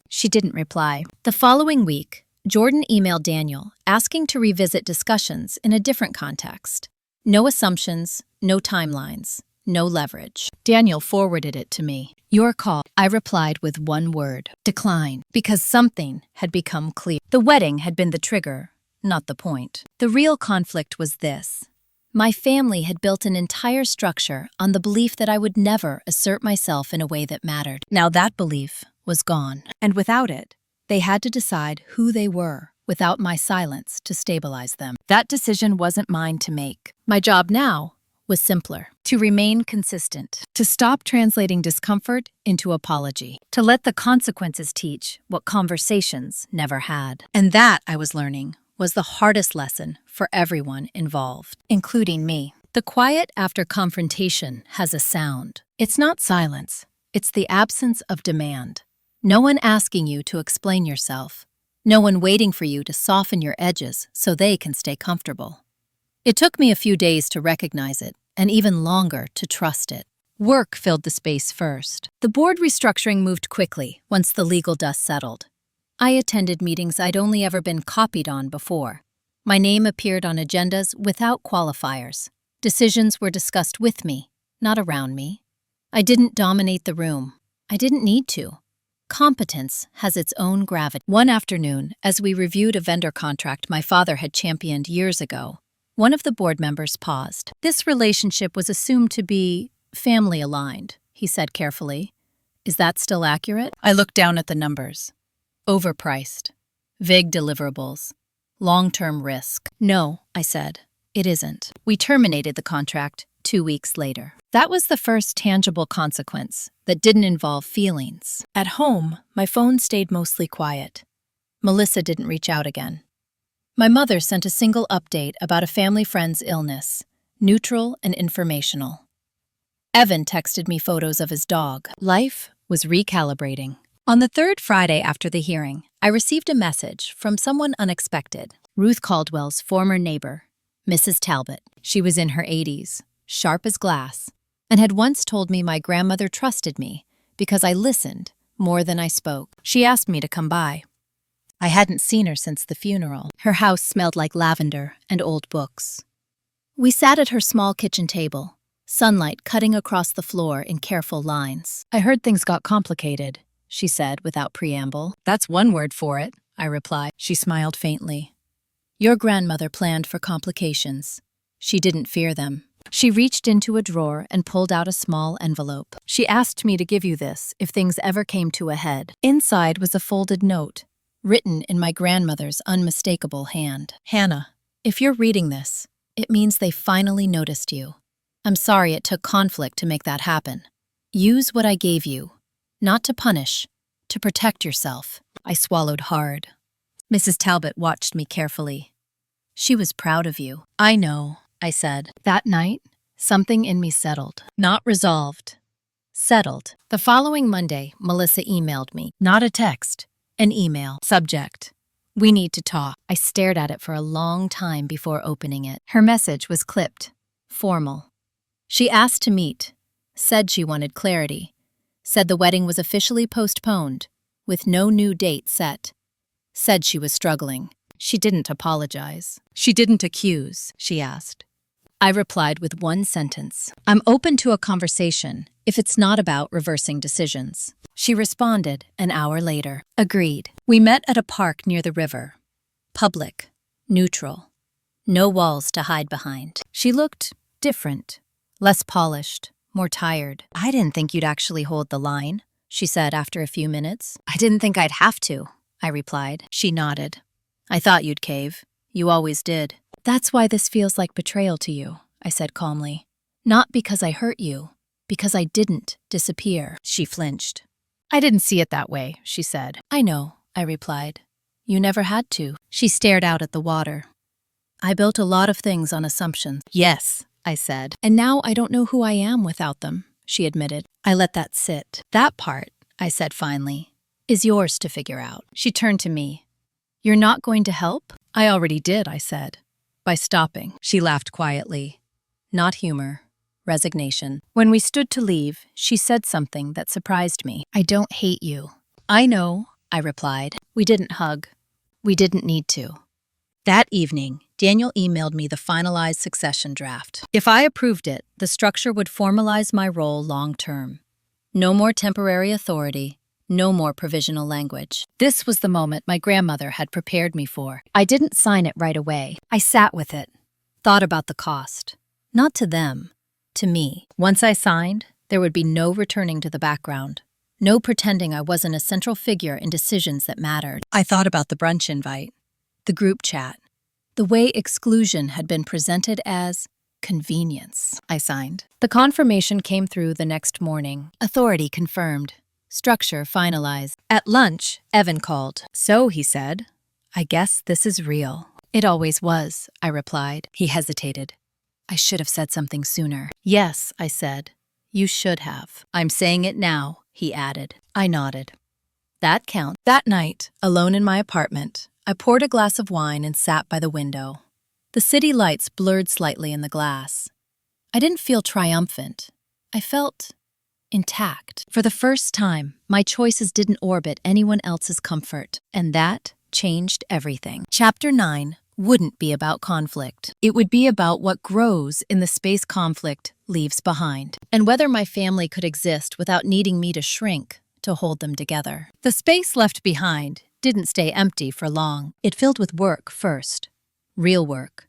She didn't reply. The following week, Jordan emailed Daniel asking to revisit discussions in a different context. No assumptions, no timelines, no leverage. Daniel forwarded it to me. Your call. I replied with one word. Decline. Because something had become clear. The wedding had been the trigger, not the point. The real conflict was this. My family had built an entire structure on the belief that I would never assert myself in a way that mattered. Now that belief was gone. And without it, they had to decide who they were without my silence to stabilize them. That decision wasn't mine to make. My job now was simpler. To remain consistent. To stop translating discomfort into apology. To let the consequences teach what conversations never had. And that, I was learning, was the hardest lesson for everyone involved, including me. The quiet after confrontation has a sound. It's not silence, it's the absence of demand. No one asking you to explain yourself. No one waiting for you to soften your edges so they can stay comfortable. It took me a few days to recognize it, and even longer to trust it. Work filled the space first. The board restructuring moved quickly once the legal dust settled. I attended meetings I'd only ever been copied on before. My name appeared on agendas without qualifiers. Decisions were discussed with me, not around me. I didn't dominate the room. I didn't need to. Competence has its own gravity. One afternoon, as we reviewed a vendor contract my father had championed years ago, one of the board members paused. This relationship was assumed to be family-aligned, he said carefully. Is that still accurate? I looked down at the numbers. Overpriced. Vague deliverables. Long-term risk. No, I said. It isn't. We terminated the contract 2 weeks later. That was the first tangible consequence that didn't involve feelings. At home, my phone stayed mostly quiet. Melissa didn't reach out again. My mother sent a single update about a family friend's illness, neutral and informational. Evan texted me photos of his dog. Life was recalibrating. On the third Friday after the hearing, I received a message from someone unexpected. Ruth Caldwell's former neighbor, Mrs. Talbot. She was in her 80s, sharp as glass, and had once told me my grandmother trusted me because I listened more than I spoke. She asked me to come by. I hadn't seen her since the funeral. Her house smelled like lavender and old books. We sat at her small kitchen table, sunlight cutting across the floor in careful lines. I heard things got complicated, she said without preamble. That's one word for it, I replied. She smiled faintly. Your grandmother planned for complications. She didn't fear them. She reached into a drawer and pulled out a small envelope. She asked me to give you this if things ever came to a head. Inside was a folded note, written in my grandmother's unmistakable hand. Hannah, if you're reading this, it means they finally noticed you. I'm sorry it took conflict to make that happen. Use what I gave you, not to punish, to protect yourself. I swallowed hard. Mrs. Talbot watched me carefully. She was proud of you. I know, I said. That night, something in me settled. Not resolved. Settled. The following Monday, Melissa emailed me. Not a text. An email. Subject. We need to talk. I stared at it for a long time before opening it. Her message was clipped. Formal. She asked to meet. Said she wanted clarity. Said the wedding was officially postponed, with no new date set. Said she was struggling. She didn't apologize. She didn't accuse, she asked. I replied with one sentence. I'm open to a conversation if it's not about reversing decisions. She responded an hour later. Agreed. We met at a park near the river. Public. Neutral. No walls to hide behind. She looked different. Less polished. More tired. I didn't think you'd actually hold the line, she said after a few minutes. I didn't think I'd have to, I replied. She nodded. I thought you'd cave. You always did. That's why this feels like betrayal to you, I said calmly. Not because I hurt you, because I didn't disappear. She flinched. I didn't see it that way, she said. I know, I replied. You never had to. She stared out at the water. I built a lot of things on assumptions. Yes, I said. And now I don't know who I am without them, she admitted. I let that sit. That part, I said finally, is yours to figure out. She turned to me. You're not going to help? I already did, I said. By stopping. She laughed quietly. Not humor. Resignation. When we stood to leave, she said something that surprised me. I don't hate you. I know, I replied. We didn't hug. We didn't need to. That evening, Daniel emailed me the finalized succession draft. If I approved it, the structure would formalize my role long-term. No more temporary authority. No more provisional language. This was the moment my grandmother had prepared me for. I didn't sign it right away. I sat with it. Thought about the cost. Not to them. To me. Once I signed, there would be no returning to the background. No pretending I wasn't a central figure in decisions that mattered. I thought about the brunch invite. The group chat. The way exclusion had been presented as convenience. I signed. The confirmation came through the next morning. Authority confirmed. Structure finalized. At lunch, Evan called. So, he said, I guess this is real. It always was, I replied. He hesitated. I should have said something sooner. Yes, I said. You should have. I'm saying it now, he added. I nodded. That counts. That night, alone in my apartment, I poured a glass of wine and sat by the window. The city lights blurred slightly in the glass. I didn't feel triumphant. I felt intact. For the first time, my choices didn't orbit anyone else's comfort, and that changed everything. Chapter 9 wouldn't be about conflict. It would be about what grows in the space conflict leaves behind, and whether my family could exist without needing me to shrink to hold them together. The space left behind didn't stay empty for long. It filled with work first. Real work.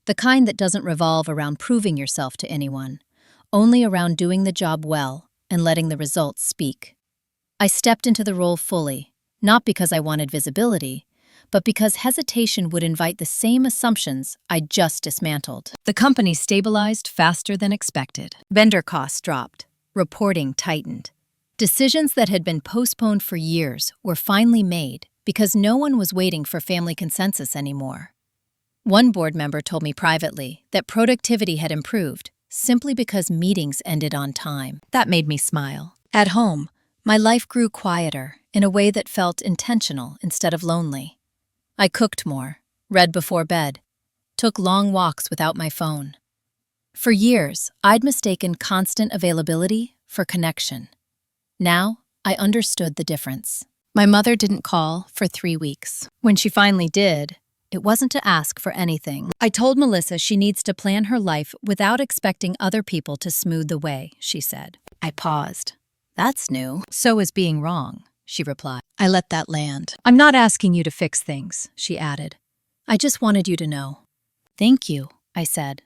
The kind that doesn't revolve around proving yourself to anyone, only around doing the job well and letting the results speak. I stepped into the role fully, not because I wanted visibility, but because hesitation would invite the same assumptions I'd just dismantled. The company stabilized faster than expected. Vendor costs dropped. Reporting tightened. Decisions that had been postponed for years were finally made because no one was waiting for family consensus anymore. One board member told me privately that productivity had improved simply because meetings ended on time. That made me smile. At home, my life grew quieter in a way that felt intentional instead of lonely. I cooked more, read before bed, took long walks without my phone. For years, I'd mistaken constant availability for connection. Now, I understood the difference. My mother didn't call for 3 weeks. When she finally did, it wasn't to ask for anything. I told Melissa she needs to plan her life without expecting other people to smooth the way, she said. I paused. That's new. So is being wrong, she replied. I let that land. I'm not asking you to fix things, she added. I just wanted you to know. Thank you, I said.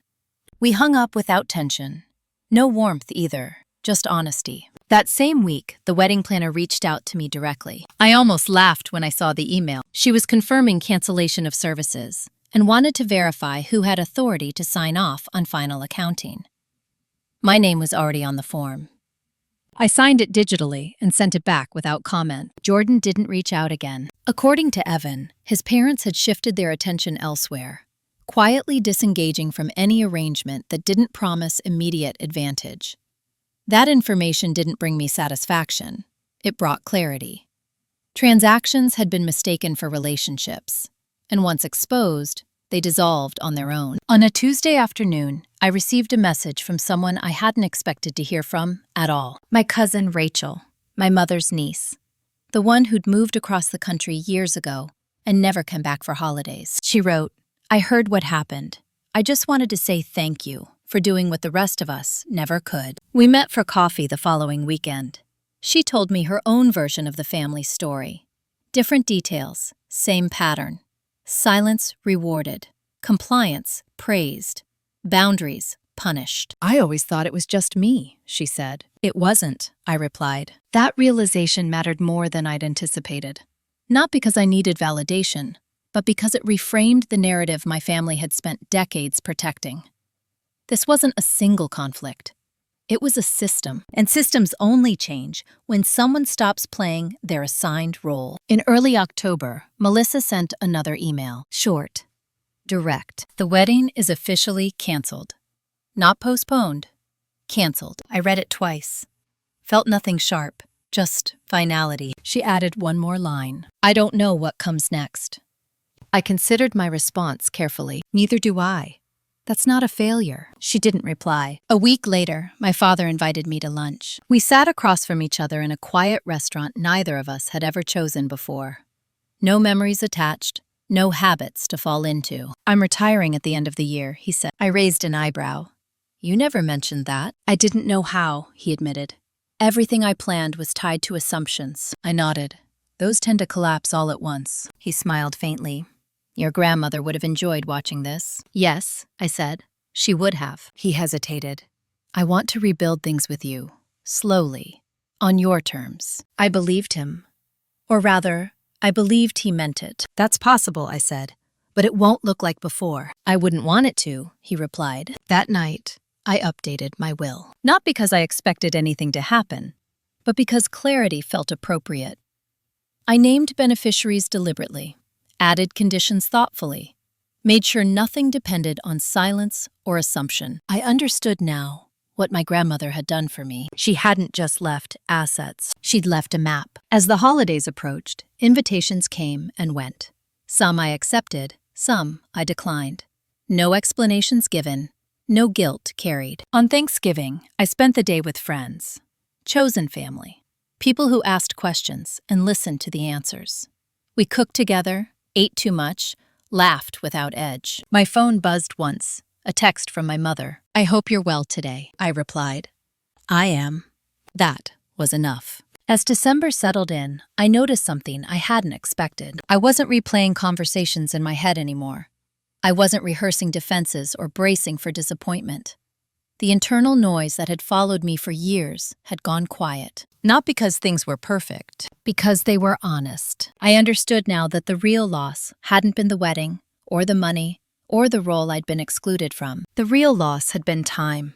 We hung up without tension. No warmth either, just honesty. That same week, the wedding planner reached out to me directly. I almost laughed when I saw the email. She was confirming cancellation of services and wanted to verify who had authority to sign off on final accounting. My name was already on the form. I signed it digitally and sent it back without comment. Jordan didn't reach out again. According to Evan, his parents had shifted their attention elsewhere, quietly disengaging from any arrangement that didn't promise immediate advantage. That information didn't bring me satisfaction. It brought clarity. Transactions had been mistaken for relationships, and once exposed, they dissolved on their own. On a Tuesday afternoon, I received a message from someone I hadn't expected to hear from at all. My cousin Rachel, my mother's niece, the one who'd moved across the country years ago and never come back for holidays. She wrote, I heard what happened. I just wanted to say thank you for doing what the rest of us never could. We met for coffee the following weekend. She told me her own version of the family story. Different details, same pattern. Silence rewarded. Compliance praised. Boundaries punished. I always thought it was just me, she said. It wasn't, I replied. That realization mattered more than I'd anticipated. Not because I needed validation, but because it reframed the narrative my family had spent decades protecting. This wasn't a single conflict. It was a system, and systems only change when someone stops playing their assigned role. In early October, Melissa sent another email. Short, direct. The wedding is officially canceled. Not postponed. Canceled. I read it twice. Felt nothing sharp, just finality. She added one more line. I don't know what comes next. I considered my response carefully. Neither do I. That's not a failure. She didn't reply. A week later, my father invited me to lunch. We sat across from each other in a quiet restaurant neither of us had ever chosen before. No memories attached, no habits to fall into. I'm retiring at the end of the year, he said. I raised an eyebrow. You never mentioned that. I didn't know how, he admitted. Everything I planned was tied to assumptions. I nodded. Those tend to collapse all at once. He smiled faintly. Your grandmother would have enjoyed watching this. Yes, I said. She would have. He hesitated. I want to rebuild things with you, slowly, on your terms. I believed him. Or rather, I believed he meant it. That's possible, I said, but it won't look like before. I wouldn't want it to, he replied. That night, I updated my will. Not because I expected anything to happen, but because clarity felt appropriate. I named beneficiaries deliberately, added conditions thoughtfully, made sure nothing depended on silence or assumption. I understood now what my grandmother had done for me. She hadn't just left assets, she'd left a map. As the holidays approached, invitations came and went. Some I accepted, some I declined. No explanations given, no guilt carried. On Thanksgiving, I spent the day with friends. Chosen family. People who asked questions and listened to the answers. We cooked together, ate too much, laughed without edge. My phone buzzed once, a text from my mother. "I hope you're well today," I replied. "I am." That was enough. As December settled in, I noticed something I hadn't expected. I wasn't replaying conversations in my head anymore. I wasn't rehearsing defenses or bracing for disappointment. The internal noise that had followed me for years had gone quiet. Not because things were perfect, because they were honest. I understood now that the real loss hadn't been the wedding, or the money, or the role I'd been excluded from. The real loss had been time.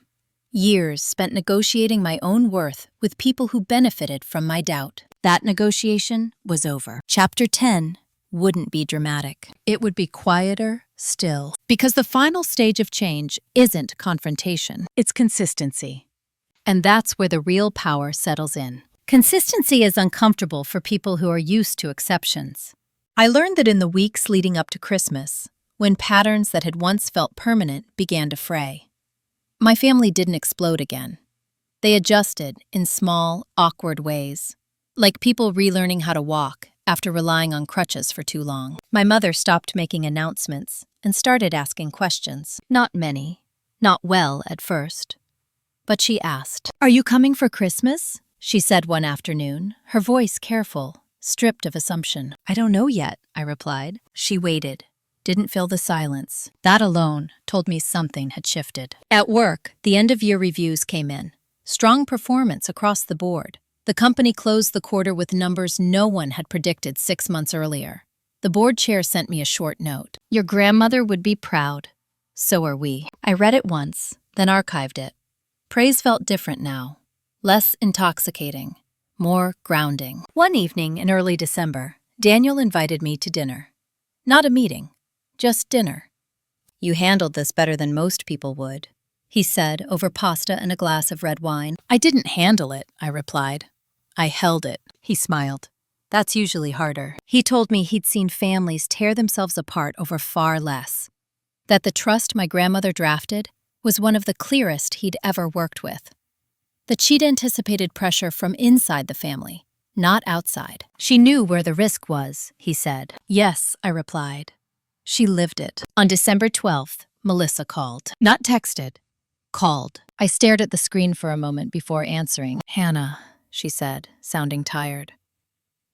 Years spent negotiating my own worth with people who benefited from my doubt. That negotiation was over. Chapter 10 wouldn't be dramatic. It would be quieter still. Because the final stage of change isn't confrontation, it's consistency. And that's where the real power settles in. Consistency is uncomfortable for people who are used to exceptions. I learned that in the weeks leading up to Christmas, when patterns that had once felt permanent began to fray. My family didn't explode again. They adjusted in small, awkward ways, like people relearning how to walk after relying on crutches for too long. My mother stopped making announcements and started asking questions. Not many, not well at first. But she asked, "Are you coming for Christmas?" she said one afternoon, her voice careful, stripped of assumption. "I don't know yet," I replied. She waited, didn't fill the silence. That alone told me something had shifted. At work, the end-of-year reviews came in. Strong performance across the board. The company closed the quarter with numbers no one had predicted 6 months earlier. The board chair sent me a short note. "Your grandmother would be proud. So are we." I read it once, then archived it. Praise felt different now. Less intoxicating, more grounding. One evening in early December, Daniel invited me to dinner. Not a meeting, just dinner. "You handled this better than most people would," he said over pasta and a glass of red wine. "I didn't handle it," I replied. "I held it," he smiled. "That's usually harder." He told me he'd seen families tear themselves apart over far less. That the trust my grandmother drafted was one of the clearest he'd ever worked with. That she'd anticipated pressure from inside the family, not outside. She knew where the risk was, he said. "Yes," I replied. She lived it. On December 12th, Melissa called. Not texted. Called. I stared at the screen for a moment before answering. "Hannah," she said, sounding tired.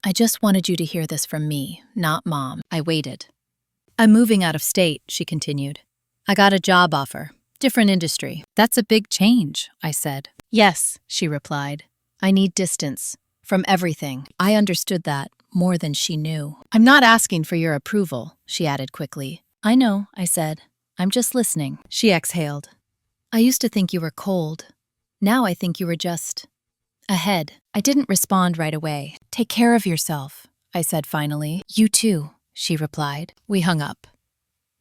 "I just wanted you to hear this from me, not Mom." I waited. "I'm moving out of state," she continued. "I got a job offer. Different industry." "That's a big change," I said. "Yes," she replied. "I need distance. From everything." I understood that more than she knew. "I'm not asking for your approval," she added quickly. "I know," I said. "I'm just listening." She exhaled. "I used to think you were cold. Now I think you were just ahead." I didn't respond right away. "Take care of yourself," I said finally. "You too," she replied. We hung up.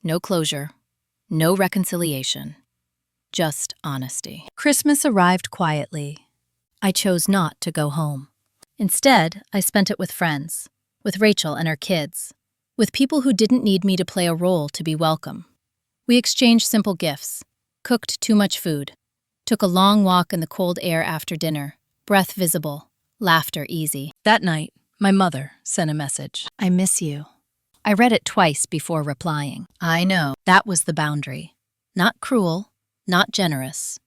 No closure. No reconciliation. Just honesty. Christmas arrived quietly. I chose not to go home. Instead, I spent it with friends, with Rachel and her kids, with people who didn't need me to play a role to be welcome. We exchanged simple gifts, cooked too much food, took a long walk in the cold air after dinner, breath visible, laughter easy. That night, my mother sent a message. "I miss you." I read it twice before replying. I know, that was the boundary. Not cruel, not generous.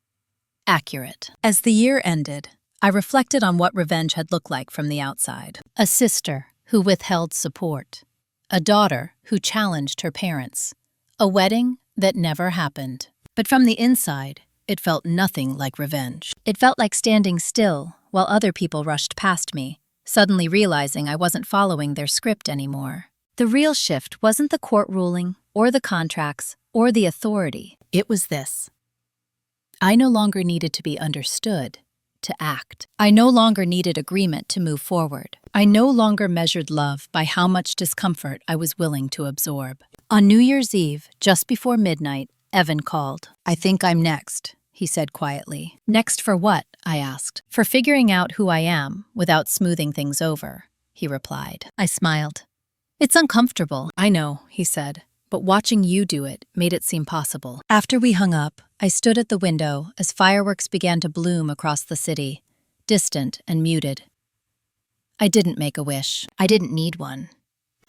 Accurate. As the year ended, I reflected on what revenge had looked like from the outside. A sister who withheld support. A daughter who challenged her parents. A wedding that never happened. But from the inside, it felt nothing like revenge. It felt like standing still while other people rushed past me, suddenly realizing I wasn't following their script anymore. The real shift wasn't the court ruling, or the contracts, or the authority. It was this. I no longer needed to be understood to act. I no longer needed agreement to move forward. I no longer measured love by how much discomfort I was willing to absorb. On New Year's Eve, just before midnight, Evan called. "I think I'm next," he said quietly. "Next for what?" I asked. "For figuring out who I am without smoothing things over," he replied. I smiled. "It's uncomfortable." "I know," he said, "but watching you do it made it seem possible." After we hung up, I stood at the window as fireworks began to bloom across the city, distant and muted. I didn't make a wish. I didn't need one.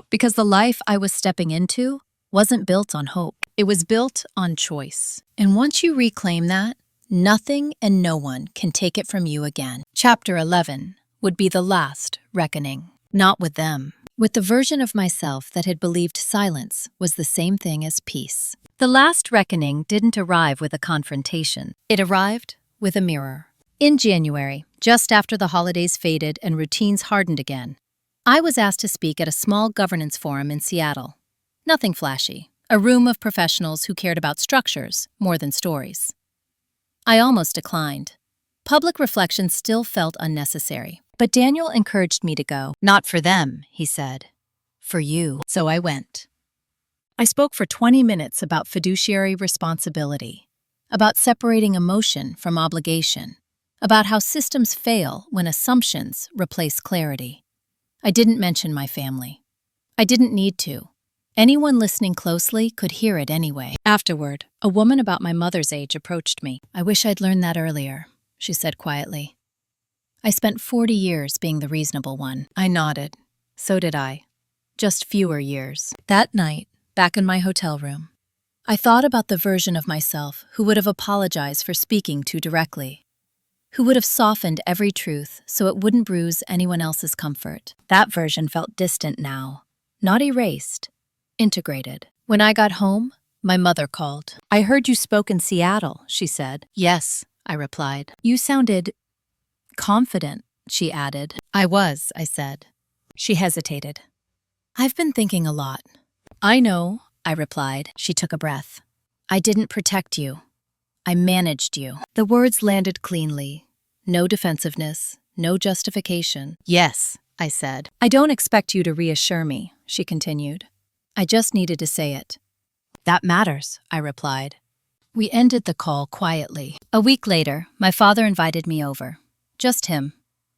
Because the life I was stepping into wasn't built on hope. It was built on choice. And once you reclaim that, nothing and no one can take it from you again. Chapter 11 would be the last reckoning. Not with them. With the version of myself that had believed silence was the same thing as peace. The last reckoning didn't arrive with a confrontation. It arrived with a mirror. In January, just after the holidays faded and routines hardened again, I was asked to speak at a small governance forum in Seattle. Nothing flashy. A room of professionals who cared about structures more than stories. I almost declined. Public reflection still felt unnecessary. But Daniel encouraged me to go. "Not for them," he said. "For you." So I went. I spoke for 20 minutes about fiduciary responsibility, about separating emotion from obligation, about how systems fail when assumptions replace clarity. I didn't mention my family. I didn't need to. Anyone listening closely could hear it anyway. Afterward, a woman about my mother's age approached me. "I wish I'd learned that earlier," she said quietly. I spent 40 years being the reasonable one. I nodded. So did I. Just fewer years. That night, back in my hotel room, I thought about the version of myself who would have apologized for speaking too directly, who would have softened every truth so it wouldn't bruise anyone else's comfort. That version felt distant now, not erased, integrated. When I got home, my mother called. "I heard you spoke in Seattle," she said. "Yes," I replied. "You sounded confident," she added. "I was," I said. She hesitated. "I've been thinking a lot." "I know," I replied. She took a breath. "I didn't protect you. I managed you." The words landed cleanly. No defensiveness, no justification. "Yes," I said. "I don't expect you to reassure me," she continued. "I just needed to say it." "That matters," I replied. We ended the call quietly. A week later, my father invited me over. Just him.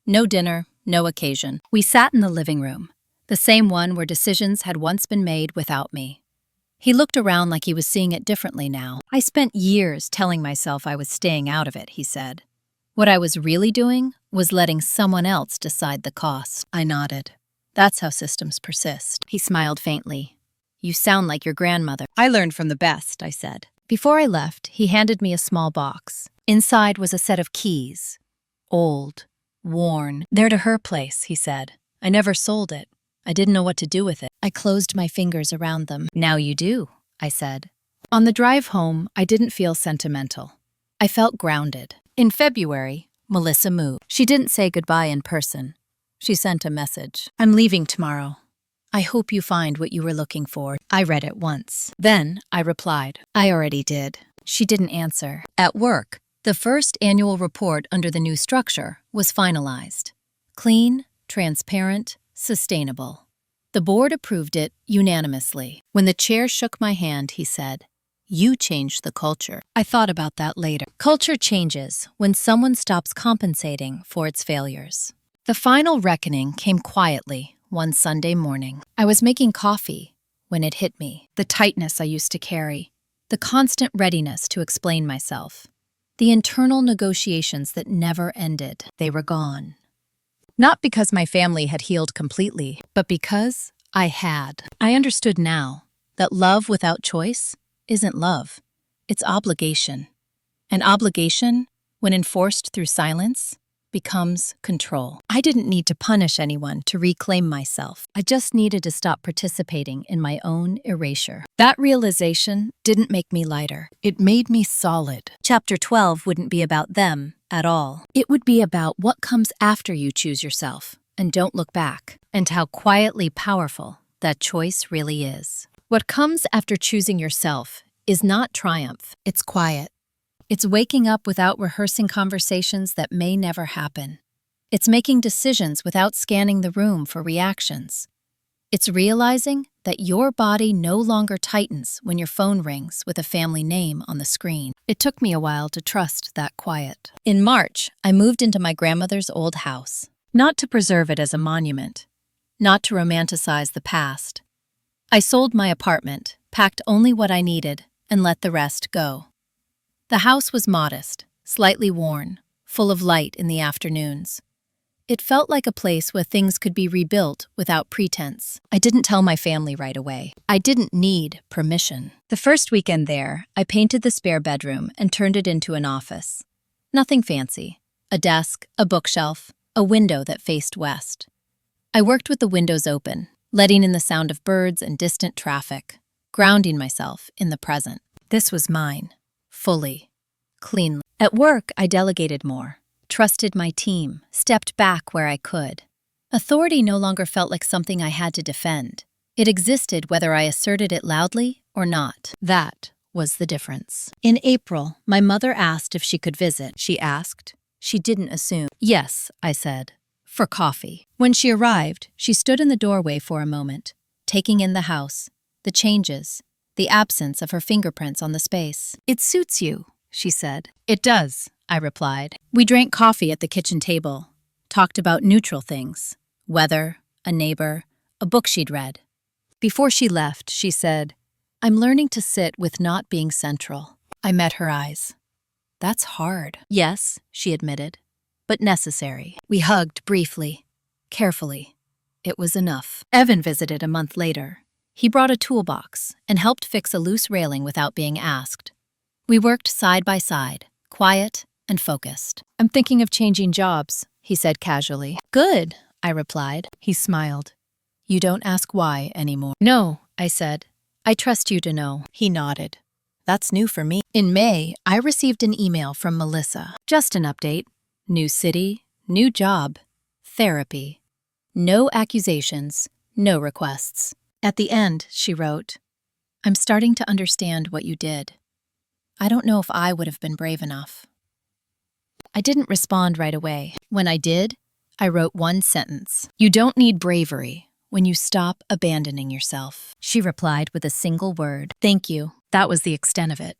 No dinner, no occasion. We sat in the living room, the same one where decisions had once been made without me. He looked around like he was seeing it differently now. "I spent years telling myself I was staying out of it," he said. "What I was really doing was letting someone else decide the cost." I nodded. "That's how systems persist." He smiled faintly. "You sound like your grandmother." "I learned from the best," I said. Before I left, he handed me a small box. Inside was a set of keys. Old, worn. "They're to her place," he said. "I never sold it. I didn't know what to do with it." I closed my fingers around them. "Now you do," I said. On the drive home, I didn't feel sentimental. I felt grounded. In February, Melissa moved. She didn't say goodbye in person. She sent a message. "I'm leaving tomorrow. I hope you find what you were looking for." I read it once. Then I replied. "I already did." She didn't answer. At work, the first annual report under the new structure was finalized. Clean, transparent, sustainable. The board approved it unanimously. When the chair shook my hand, he said, "You changed the culture." I thought about that later. Culture changes when someone stops compensating for its failures. The final reckoning came quietly one Sunday morning. I was making coffee when it hit me. The tightness I used to carry, the constant readiness to explain myself, the internal negotiations that never ended, they were gone. Not because my family had healed completely, but because I had. I understood now that love without choice isn't love. It's obligation. And obligation, when enforced through silence, becomes control. I didn't need to punish anyone to reclaim myself. I just needed to stop participating in my own erasure. That realization didn't make me lighter. It made me solid. Chapter 12 wouldn't be about them at all. It would be about what comes after you choose yourself and don't look back, and how quietly powerful that choice really is. What comes after choosing yourself is not triumph. It's quiet. It's waking up without rehearsing conversations that may never happen. It's making decisions without scanning the room for reactions. It's realizing that your body no longer tightens when your phone rings with a family name on the screen. It took me a while to trust that quiet. In March, I moved into my grandmother's old house. Not to preserve it as a monument, not to romanticize the past. I sold my apartment, packed only what I needed, and let the rest go. The house was modest, slightly worn, full of light in the afternoons. It felt like a place where things could be rebuilt without pretense. I didn't tell my family right away. I didn't need permission. The first weekend there, I painted the spare bedroom and turned it into an office. Nothing fancy. A desk, a bookshelf, a window that faced west. I worked with the windows open, letting in the sound of birds and distant traffic, grounding myself in the present. This was mine, fully, cleanly. At work, I delegated more. Trusted my team, stepped back where I could. Authority no longer felt like something I had to defend. It existed whether I asserted it loudly or not. That was the difference. In April, my mother asked if she could visit. She asked. She didn't assume. Yes, I said. For coffee. When she arrived, she stood in the doorway for a moment, taking in the house, the changes, the absence of her fingerprints on the space. It suits you, she said. It does, I replied. We drank coffee at the kitchen table, talked about neutral things, weather, a neighbor, a book she'd read. Before she left, she said, I'm learning to sit with not being central. I met her eyes. That's hard. Yes, she admitted, but necessary. We hugged briefly, carefully. It was enough. Evan visited a month later. He brought a toolbox and helped fix a loose railing without being asked. We worked side by side, quiet and focused. I'm thinking of changing jobs, he said casually. Good, I replied. He smiled. You don't ask why anymore. No, I said. I trust you to know. He nodded. That's new for me. In May, I received an email from Melissa. Just an update. New city, new job, therapy. No accusations, no requests. At the end, she wrote, I'm starting to understand what you did. I don't know if I would have been brave enough. I didn't respond right away. When I did, I wrote one sentence. You don't need bravery when you stop abandoning yourself. She replied with a single word. Thank you. That was the extent of it.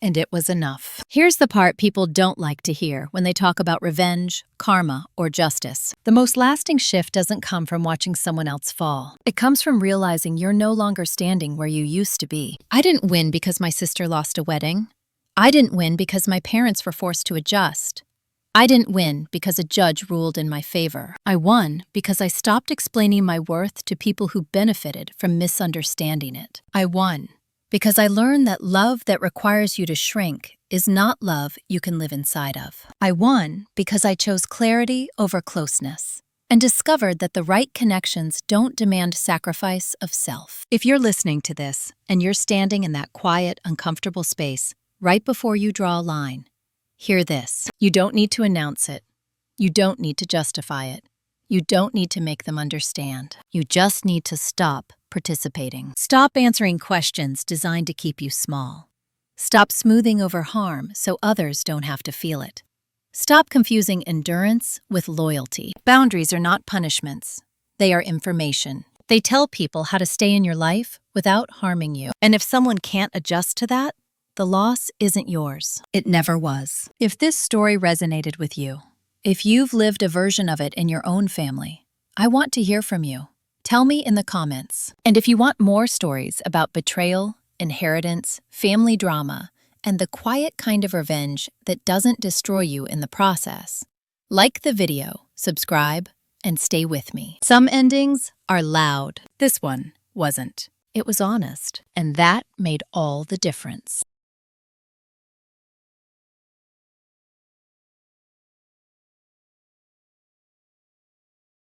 And it was enough. Here's the part people don't like to hear when they talk about revenge, karma, or justice. The most lasting shift doesn't come from watching someone else fall. It comes from realizing you're no longer standing where you used to be. I didn't win because my sister lost a wedding. I didn't win because my parents were forced to adjust. I didn't win because a judge ruled in my favor. I won because I stopped explaining my worth to people who benefited from misunderstanding it. I won because I learned that love that requires you to shrink is not love you can live inside of. I won because I chose clarity over closeness and discovered that the right connections don't demand sacrifice of self. If you're listening to this and you're standing in that quiet, uncomfortable space right before you draw a line, hear this. You don't need to announce it. You don't need to justify it. You don't need to make them understand. You just need to stop participating. Stop answering questions designed to keep you small. Stop smoothing over harm so others don't have to feel it. Stop confusing endurance with loyalty. Boundaries are not punishments. They are information. They tell people how to stay in your life without harming you. And if someone can't adjust to that, the loss isn't yours. It never was. If this story resonated with you, if you've lived a version of it in your own family, I want to hear from you. Tell me in the comments. And if you want more stories about betrayal, inheritance, family drama, and the quiet kind of revenge that doesn't destroy you in the process, like the video, subscribe, and stay with me. Some endings are loud. This one wasn't. It was honest, and that made all the difference.